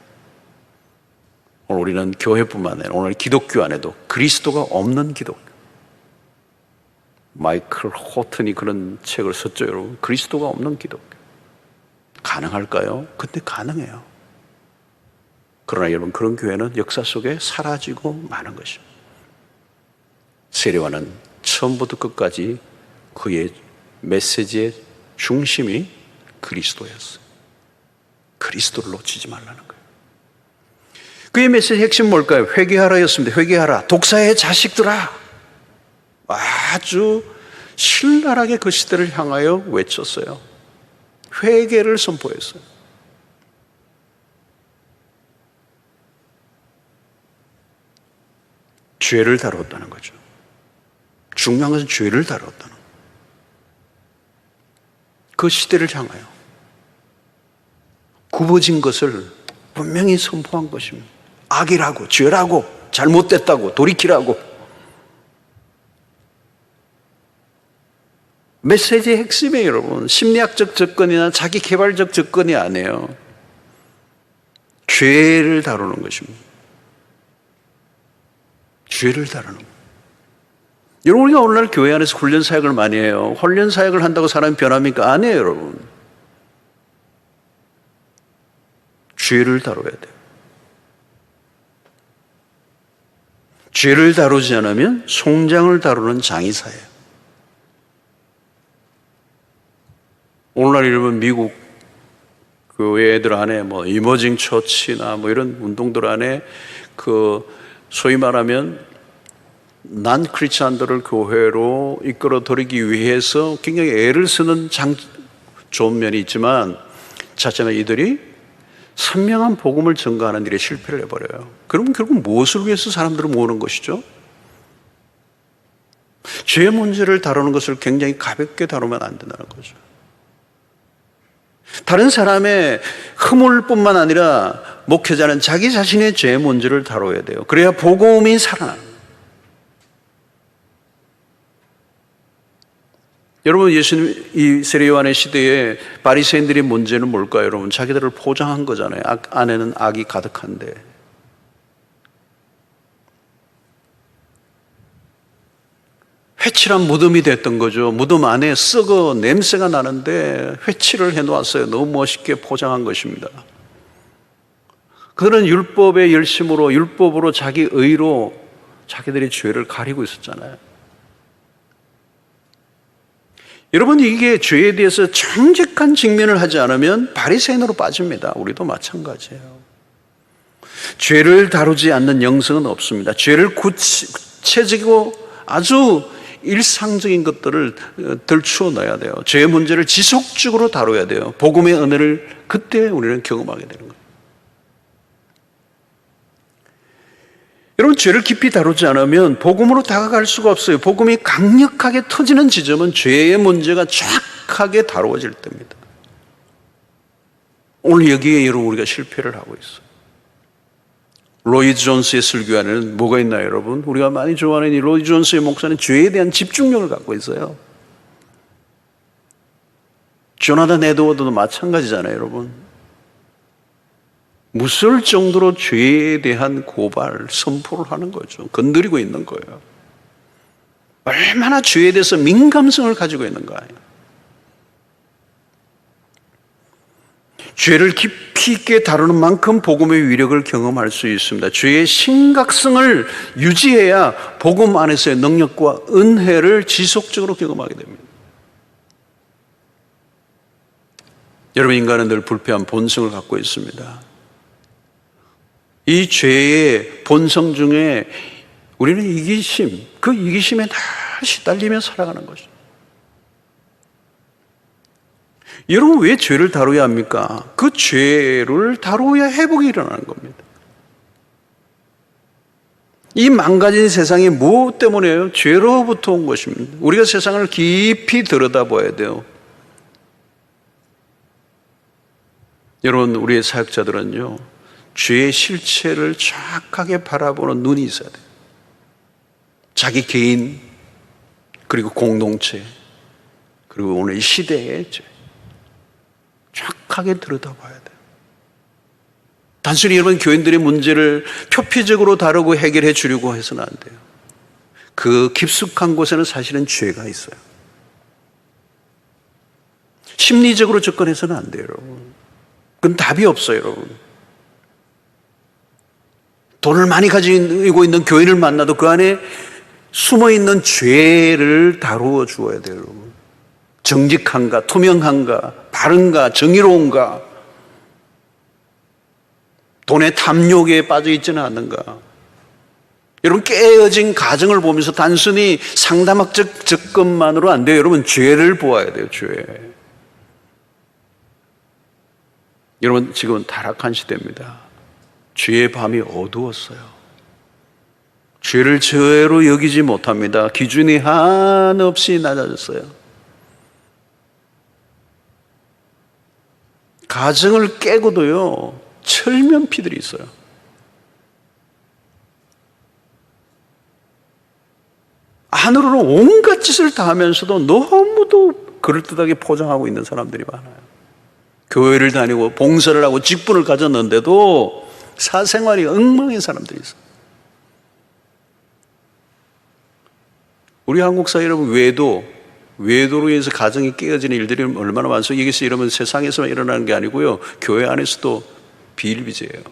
오늘 우리는 교회뿐만 아니라 오늘 기독교 안에도 그리스도가 없는 기독교. 마이클 호튼이 그런 책을 썼죠, 여러분. 그리스도가 없는 기독교. 가능할까요? 근데 가능해요. 그러나 여러분, 그런 교회는 역사 속에 사라지고 마는 것입니다. 세례와는 처음부터 끝까지 그의 메시지의 중심이 그리스도였어요. 그리스도를 놓치지 말라는 거예요. 그의 메시지의 핵심 뭘까요? 회개하라였습니다. 회개하라. 독사의 자식들아. 아주 신랄하게 그 시대를 향하여 외쳤어요. 회개를 선포했어요. 죄를 다뤘다는 거죠. 중요한 것은 죄를 다뤘다는 거예요. 그 시대를 향하여 굽어진 것을 분명히 선포한 것입니다. 악이라고, 죄라고, 잘못됐다고, 돌이키라고. 메시지의 핵심이에요, 여러분. 심리학적 접근이나 자기 개발적 접근이 아니에요. 죄를 다루는 것입니다. 죄를 다루는 거예요. 여러분, 우리가 오늘날 교회 안에서 훈련 사역을 많이 해요. 훈련 사역을 한다고 사람이 변합니까? 아니에요, 여러분. 죄를 다뤄야 돼요. 죄를 다루지 않으면 송장을 다루는 장의사예요. 오늘날 여러분, 미국 교회들 안에 이머징 처치나 이런 운동들 안에 소위 말하면 난 크리스찬들을 교회로 이끌어 들이기 위해서 굉장히 애를 쓰는 좋은 면이 있지만, 자칫하면 이들이 선명한 복음을 전가하는 일에 실패를 해버려요. 그러면 결국 무엇을 위해서 사람들을 모으는 것이죠? 죄 문제를 다루는 것을 굉장히 가볍게 다루면 안 된다는 거죠. 다른 사람의 허물뿐만 아니라 목회자는 자기 자신의 죄 문제를 다뤄야 돼요. 그래야 복음이 살아나요. 여러분, 예수님 이 세례 요한의 시대에 바리새인들의 문제는 뭘까요? 여러분, 자기들을 포장한 거잖아요. 안에는 악이 가득한데. 회칠한 무덤이 됐던 거죠. 무덤 안에 썩어 냄새가 나는데 회칠을 해놓았어요. 너무 멋있게 포장한 것입니다. 그들은 율법의 열심으로, 율법으로, 자기 의로 자기들의 죄를 가리고 있었잖아요. 여러분, 이게 죄에 대해서 정직한 직면을 하지 않으면 바리새인으로 빠집니다. 우리도 마찬가지예요. 죄를 다루지 않는 영성은 없습니다. 죄를 구체적이고 아주 일상적인 것들을 들추어 놔야 돼요. 죄의 문제를 지속적으로 다뤄야 돼요. 복음의 은혜를 그때 우리는 경험하게 되는 거예요. 여러분, 죄를 깊이 다루지 않으면 복음으로 다가갈 수가 없어요. 복음이 강력하게 터지는 지점은 죄의 문제가 정확하게 다루어질 때입니다. 오늘 여기에 여러분 우리가 실패를 하고 있어요. 로이드 존스의 설교 안에는 뭐가 있나요, 여러분? 우리가 많이 좋아하는 이 로이드 존스의 목사는 죄에 대한 집중력을 갖고 있어요. 조나단 에드워드도 마찬가지잖아요, 여러분. 무서울 정도로 죄에 대한 고발, 선포를 하는 거죠. 건드리고 있는 거예요. 얼마나 죄에 대해서 민감성을 가지고 있는가. 죄를 깊이 있게 다루는 만큼 복음의 위력을 경험할 수 있습니다. 죄의 심각성을 유지해야 복음 안에서의 능력과 은혜를 지속적으로 경험하게 됩니다. 여러분, 인간은 늘 불패한 본성을 갖고 있습니다. 이 죄의 본성 중에 우리는 이기심, 그 이기심에 다시 딸리며 살아가는 거죠. 여러분, 왜 죄를 다루어야 합니까? 그 죄를 다루어야 회복이 일어나는 겁니다. 이 망가진 세상이 무엇 때문에요? 죄로부터 온 것입니다. 우리가 세상을 깊이 들여다봐야 돼요. 여러분, 우리의 사역자들은요, 죄의 실체를 정확하게 바라보는 눈이 있어야 돼요. 자기 개인, 그리고 공동체, 그리고 오늘 시대의 죄 정확하게 들여다봐야 돼요. 단순히 여러분 교인들의 문제를 표피적으로 다루고 해결해 주려고 해서는 안 돼요. 그 깊숙한 곳에는 사실은 죄가 있어요. 심리적으로 접근해서는 안 돼요, 여러분. 그건 답이 없어요, 여러분. 돈을 많이 가지고 있는 교인을 만나도 그 안에 숨어있는 죄를 다루어 주어야 돼요, 여러분. 정직한가, 투명한가, 바른가, 정의로운가, 돈의 탐욕에 빠져 있지는 않는가. 여러분, 깨어진 가정을 보면서 단순히 상담학적 접근만으로 안 돼요. 여러분, 죄를 보아야 돼요, 죄. 여러분, 지금은 타락한 시대입니다. 죄의 밤이 어두웠어요. 죄를 죄로 여기지 못합니다. 기준이 한없이 낮아졌어요. 가정을 깨고도요, 철면피들이 있어요. 안으로는 온갖 짓을 다 하면서도 너무도 그럴듯하게 포장하고 있는 사람들이 많아요. 교회를 다니고 봉사를 하고 직분을 가졌는데도 사생활이 엉망인 사람들이 있어요. 우리 한국 사회 여러분, 외도로 인해서 가정이 깨어지는 일들이 얼마나 많습니까? 여기서 이러면 세상에서만 일어나는 게 아니고요, 교회 안에서도 비일비재해요.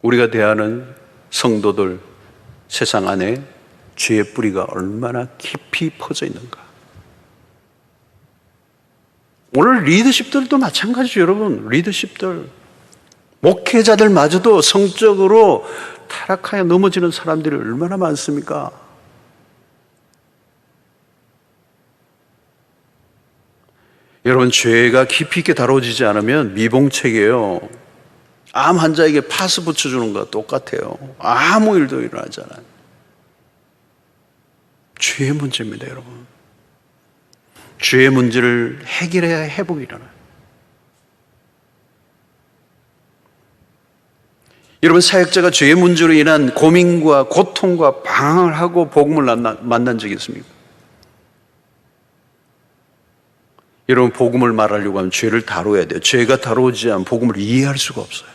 우리가 대하는 성도들, 세상 안에 죄의 뿌리가 얼마나 깊이 퍼져 있는가. 오늘 리더십들도 마찬가지죠, 여러분. 리더십들, 목회자들마저도 성적으로 타락하여 넘어지는 사람들이 얼마나 많습니까? 여러분, 죄가 깊이 있게 다뤄지지 않으면 미봉책이에요. 암 환자에게 파스 붙여주는 거와 똑같아요. 아무 일도 일어나지 않아요. 죄의 문제입니다, 여러분. 죄의 문제를 해결해야 회복이 일어나요. 여러분, 사역자가 죄의 문제로 인한 고민과 고통과 방황을 하고 복음을 만난 적이 있습니까? 여러분, 복음을 말하려고 하면 죄를 다뤄야 돼요. 죄가 다루어지지 않으면 복음을 이해할 수가 없어요.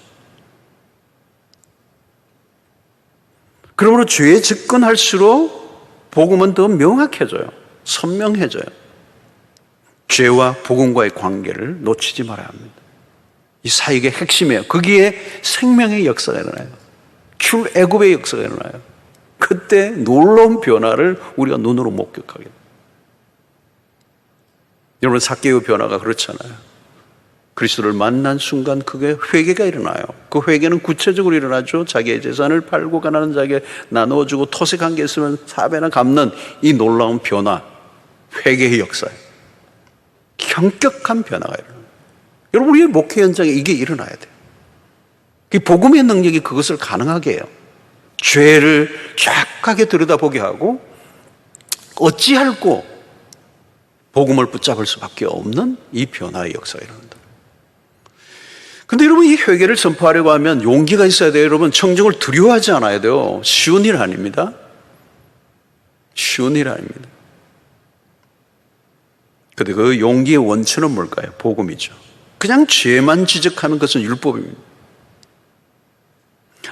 그러므로 죄에 접근할수록 복음은 더 명확해져요. 선명해져요. 죄와 복음과의 관계를 놓치지 말아야 합니다. 이 사역의 핵심이에요. 거기에 생명의 역사가 일어나요. 출애굽의 역사가 일어나요. 그때 놀라운 변화를 우리가 눈으로 목격하게 돼요. 여러분, 삭개오 변화가 그렇잖아요. 그리스도를 만난 순간 그게 회개가 일어나요. 그 회개는 구체적으로 일어나죠. 자기의 재산을 팔고 가난한 자에게 나누어주고 토색한 게 있으면 4배나 갚는 이 놀라운 변화, 회개의 역사예요. 현격한 변화가 일어나요. 여러분, 우리의 목회 현장에 이게 일어나야 돼요. 그 복음의 능력이 그것을 가능하게 해요. 죄를 정확하게 들여다보게 하고 어찌할꼬 복음을 붙잡을 수밖에 없는 이 변화의 역사가 일어난다. 근데 여러분, 이 회개를 선포하려고 하면 용기가 있어야 돼요. 여러분, 청정을 두려워하지 않아야 돼요. 쉬운 일 아닙니다. 쉬운 일 아닙니다. 근데 그 용기의 원천은 뭘까요? 복음이죠. 그냥 죄만 지적하는 것은 율법입니다.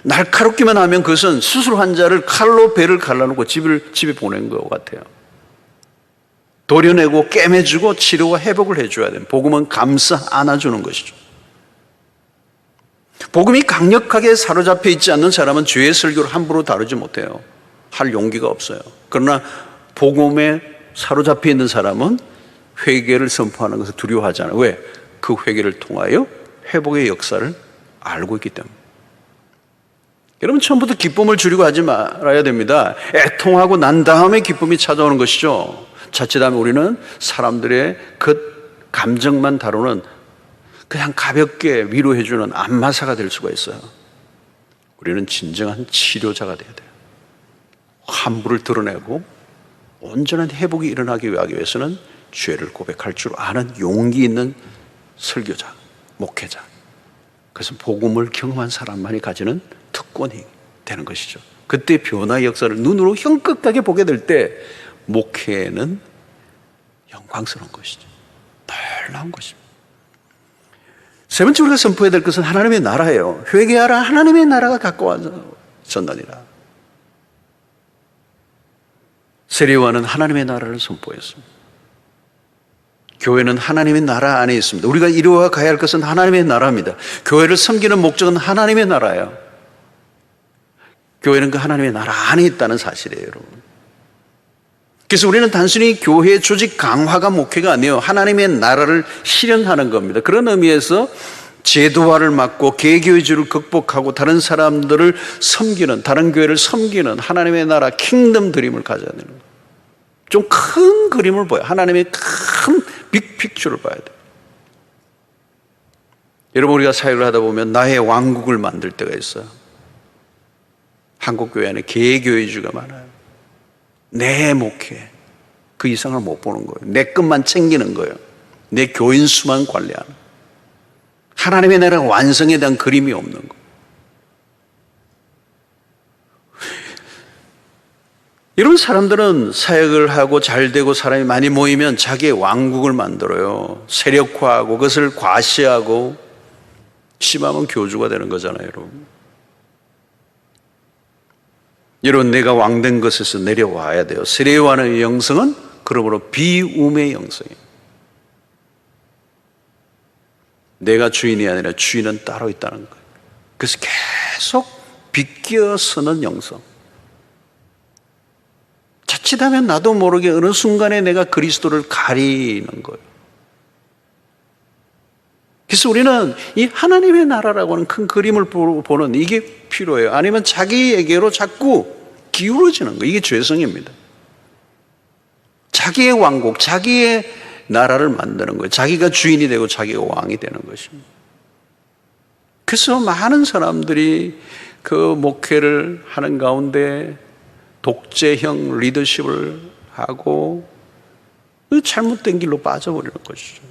날카롭기만 하면 그것은 수술 환자를 칼로 배를 갈라놓고 집에 보낸 것 같아요. 도려내고 꿰매주고 치료와 회복을 해줘야 돼요. 복음은 감싸 안아주는 것이죠. 복음이 강력하게 사로잡혀 있지 않는 사람은 죄의 설교를 함부로 다루지 못해요. 할 용기가 없어요. 그러나 복음에 사로잡혀 있는 사람은 회개를 선포하는 것을 두려워하지 않아요. 왜? 그 회개를 통하여 회복의 역사를 알고 있기 때문에. 여러분, 처음부터 기쁨을 주려고 하지 말아야 됩니다. 애통하고 난 다음에 기쁨이 찾아오는 것이죠. 자칫하면 우리는 사람들의 그 감정만 다루는 그냥 가볍게 위로해주는 안마사가 될 수가 있어요. 우리는 진정한 치료자가 돼야 돼요. 함부를 드러내고 온전한 회복이 일어나기 위해서는 죄를 고백할 줄 아는 용기 있는 설교자, 목회자, 그것은 복음을 경험한 사람만이 가지는 특권이 되는 것이죠. 그때 변화의 역사를 눈으로 현격하게 보게 될 때 목회는 영광스러운 것이죠. 놀라운 것입니다. 세 번째 우리가 선포해야 될 것은 하나님의 나라예요. 회개하라, 하나님의 나라가 가까워졌느니라. 세례요한은 하나님의 나라를 선포했습니다. 교회는 하나님의 나라 안에 있습니다. 우리가 이루어 가야 할 것은 하나님의 나라입니다. 교회를 섬기는 목적은 하나님의 나라예요. 교회는 그 하나님의 나라 안에 있다는 사실이에요, 여러분. 그래서 우리는 단순히 교회의 조직 강화가 목회가 아니에요. 하나님의 나라를 실현하는 겁니다. 그런 의미에서 제도화를 막고 개교의주를 극복하고 다른 사람들을 섬기는, 다른 교회를 섬기는 하나님의 나라 킹덤 드림을 가져야 되는 거예요. 좀 큰 그림을 보여요. 하나님의 큰 빅픽처를 봐야 돼요. 여러분, 우리가 사역을 하다 보면 나의 왕국을 만들 때가 있어요. 한국교회 안에 개교의주가 많아요. 내 목회, 그 이상을 못 보는 거예요. 내 것만 챙기는 거예요. 내 교인 수만 관리하는. 하나님의 나라 완성에 대한 그림이 없는 거예요. 이런 사람들은 사역을 하고 잘 되고 사람이 많이 모이면 자기의 왕국을 만들어요. 세력화하고 그것을 과시하고 심하면 교주가 되는 거잖아요, 여러분. 여러분, 내가 왕된 것에서 내려와야 돼요. 세례요한의 영성은 그러므로 비움의 영성이에요. 내가 주인이 아니라 주인은 따로 있다는 거예요. 그래서 계속 비껴서는 영성. 자칫하면 나도 모르게 어느 순간에 내가 그리스도를 가리는 거예요. 그래서 우리는 이 하나님의 나라라고 하는 큰 그림을 보는 이게 필요해요. 아니면 자기에게로 자꾸 기울어지는 거예요. 이게 죄성입니다. 자기의 왕국, 자기의 나라를 만드는 거예요. 자기가 주인이 되고 자기가 왕이 되는 것입니다. 그래서 많은 사람들이 그 목회를 하는 가운데 독재형 리더십을 하고 잘못된 길로 빠져버리는 것이죠.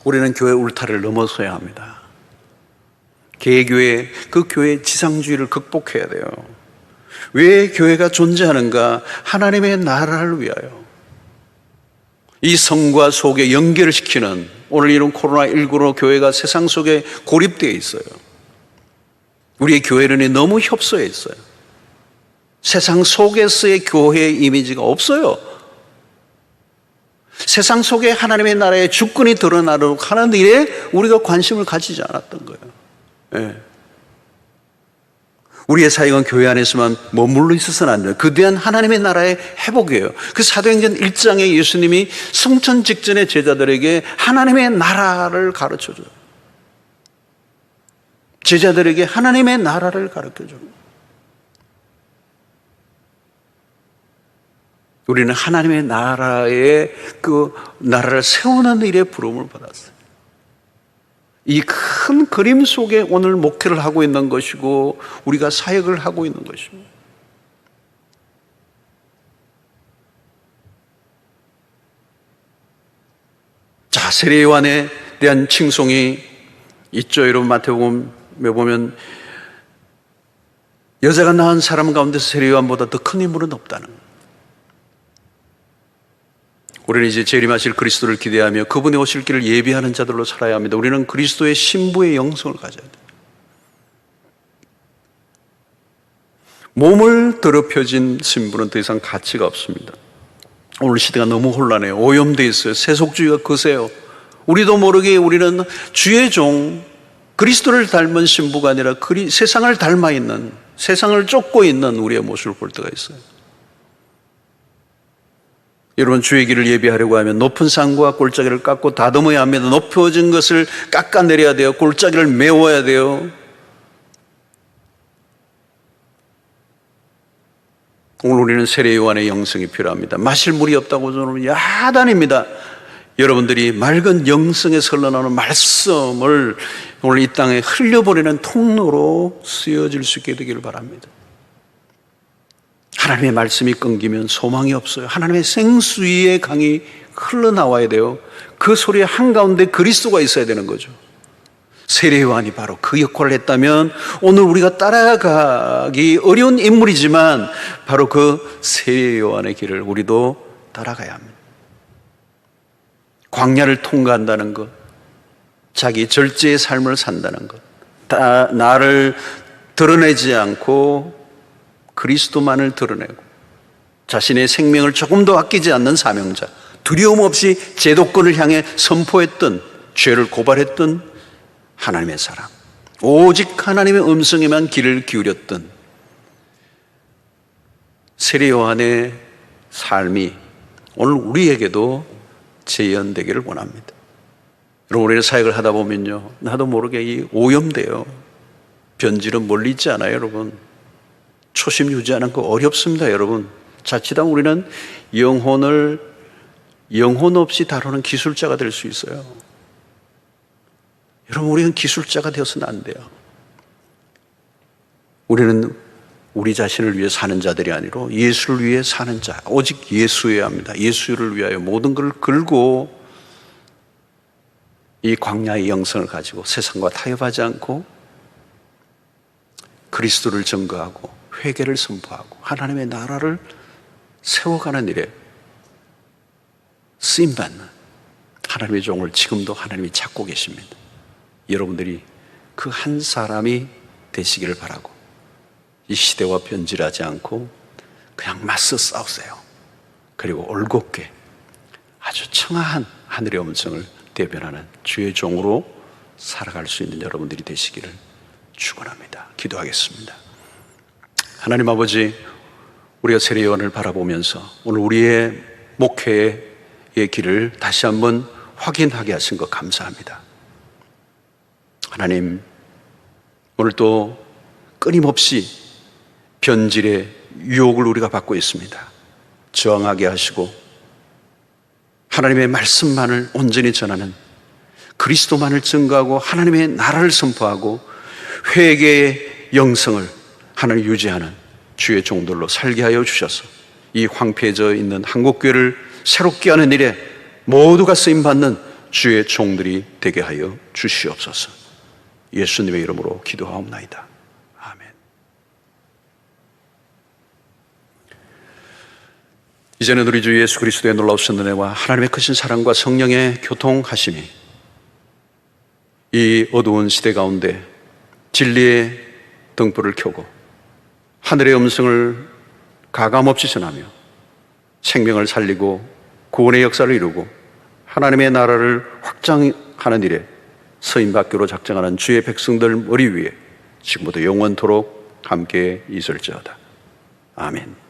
우리는 교회 울타리를 넘어서야 합니다. 개교회, 그 교회의 지상주의를 극복해야 돼요. 왜 교회가 존재하는가? 하나님의 나라를 위하여. 이 성과 속에 연결을 시키는, 오늘 이런 코로나19로 교회가 세상 속에 고립되어 있어요. 우리의 교회론이 너무 협소해 있어요. 세상 속에서의 교회의 이미지가 없어요. 세상 속에 하나님의 나라의 주권이 드러나도록 하는 일에 우리가 관심을 가지지 않았던 거예요. 네. 우리의 사역은 교회 안에서만 머물러 있어서는 안 돼요. 그대한 하나님의 나라의 회복이에요. 그 사도행전 1장에 예수님이 승천 직전에 제자들에게 하나님의 나라를 가르쳐줘요. 제자들에게 하나님의 나라를 가르쳐줘요. 우리는 하나님의 나라의 그 나라를 세우는 일에 부름을 받았어요. 이 큰 그림 속에 오늘 목회를 하고 있는 것이고 우리가 사역을 하고 있는 것입니다. 자, 세례 요한에 대한 칭송이 있죠. 여러분 마태복음에 보면 여자가 낳은 사람 가운데서 세례 요한보다 더 큰 인물은 없다는 거예요. 우리는 이제 재림하실 그리스도를 기대하며 그분이 오실 길을 예비하는 자들로 살아야 합니다. 우리는 그리스도의 신부의 영성을 가져야 돼요. 몸을 더럽혀진 신부는 더 이상 가치가 없습니다. 오늘 시대가 너무 혼란해요. 오염되어 있어요. 세속주의가 거세요. 우리도 모르게 우리는 주의 종 그리스도를 닮은 신부가 아니라 세상을 닮아 있는, 세상을 쫓고 있는 우리의 모습을 볼 때가 있어요. 여러분, 주의 길을 예비하려고 하면 높은 산과 골짜기를 깎고 다듬어야 합니다. 높여진 것을 깎아내려야 돼요. 골짜기를 메워야 돼요. 오늘 우리는 세례 요한의 영성이 필요합니다. 마실 물이 없다고 저는 야단입니다. 여러분들이 맑은 영성에서 흘러나오는 말씀을 오늘 이 땅에 흘려보내는 통로로 쓰여질 수 있게 되기를 바랍니다. 하나님의 말씀이 끊기면 소망이 없어요. 하나님의 생수의 강이 흘러나와야 돼요. 그 소리 한가운데 그리스도가 있어야 되는 거죠. 세례 요한이 바로 그 역할을 했다면 오늘 우리가 따라가기 어려운 인물이지만 바로 그 세례 요한의 길을 우리도 따라가야 합니다. 광야를 통과한다는 것, 자기 절제의 삶을 산다는 것, 나를 드러내지 않고 그리스도만을 드러내고 자신의 생명을 조금 더 아끼지 않는 사명자, 두려움 없이 제도권을 향해 선포했던, 죄를 고발했던 하나님의 사람, 오직 하나님의 음성에만 귀를 기울였던 세례 요한의 삶이 오늘 우리에게도 재현되기를 원합니다. 여러분, 우리는 사역을 하다 보면요, 나도 모르게 이 오염돼요. 변질은 멀리 있지 않아요, 여러분. 초심 유지하는 거 어렵습니다, 여러분. 자칫하면 우리는 영혼 없이 다루는 기술자가 될 수 있어요. 여러분, 우리는 기술자가 되어서는 안 돼요. 우리는 우리 자신을 위해 사는 자들이 아니라 예수를 위해 사는 자, 오직 예수여야 합니다. 예수를 위하여 모든 걸 걸고 이 광야의 영성을 가지고 세상과 타협하지 않고 그리스도를 증거하고 회개를 선포하고 하나님의 나라를 세워가는 일에 쓰임받는 하나님의 종을 지금도 하나님이 찾고 계십니다. 여러분들이 그 한 사람이 되시기를 바라고 이 시대와 변질하지 않고 그냥 맞서 싸우세요. 그리고 올곧게 아주 청아한 하늘의 음성을 대변하는 주의 종으로 살아갈 수 있는 여러분들이 되시기를 축원합니다. 기도하겠습니다. 하나님 아버지, 우리가 세례 요한을 바라보면서 오늘 우리의 목회의 길을 다시 한번 확인하게 하신 것 감사합니다. 하나님, 오늘 또 끊임없이 변질의 유혹을 우리가 받고 있습니다. 저항하게 하시고 하나님의 말씀만을 온전히 전하는, 그리스도만을 증거하고 하나님의 나라를 선포하고 회개의 영성을 하나님 유지하는 주의 종들로 살게 하여 주셔서 이 황폐해져 있는 한국교회를 새롭게 하는 일에 모두가 쓰임받는 주의 종들이 되게 하여 주시옵소서. 예수님의 이름으로 기도하옵나이다. 아멘. 이제는 우리 주 예수 그리스도의 놀라우신 은혜와 하나님의 크신 사랑과 성령의 교통하심이 이 어두운 시대 가운데 진리의 등불을 켜고 하늘의 음성을 가감없이 전하며 생명을 살리고 구원의 역사를 이루고 하나님의 나라를 확장하는 일에 서인받기로 작정하는 주의 백성들 머리 위에 지금부터 영원토록 함께 있을지어다. 아멘.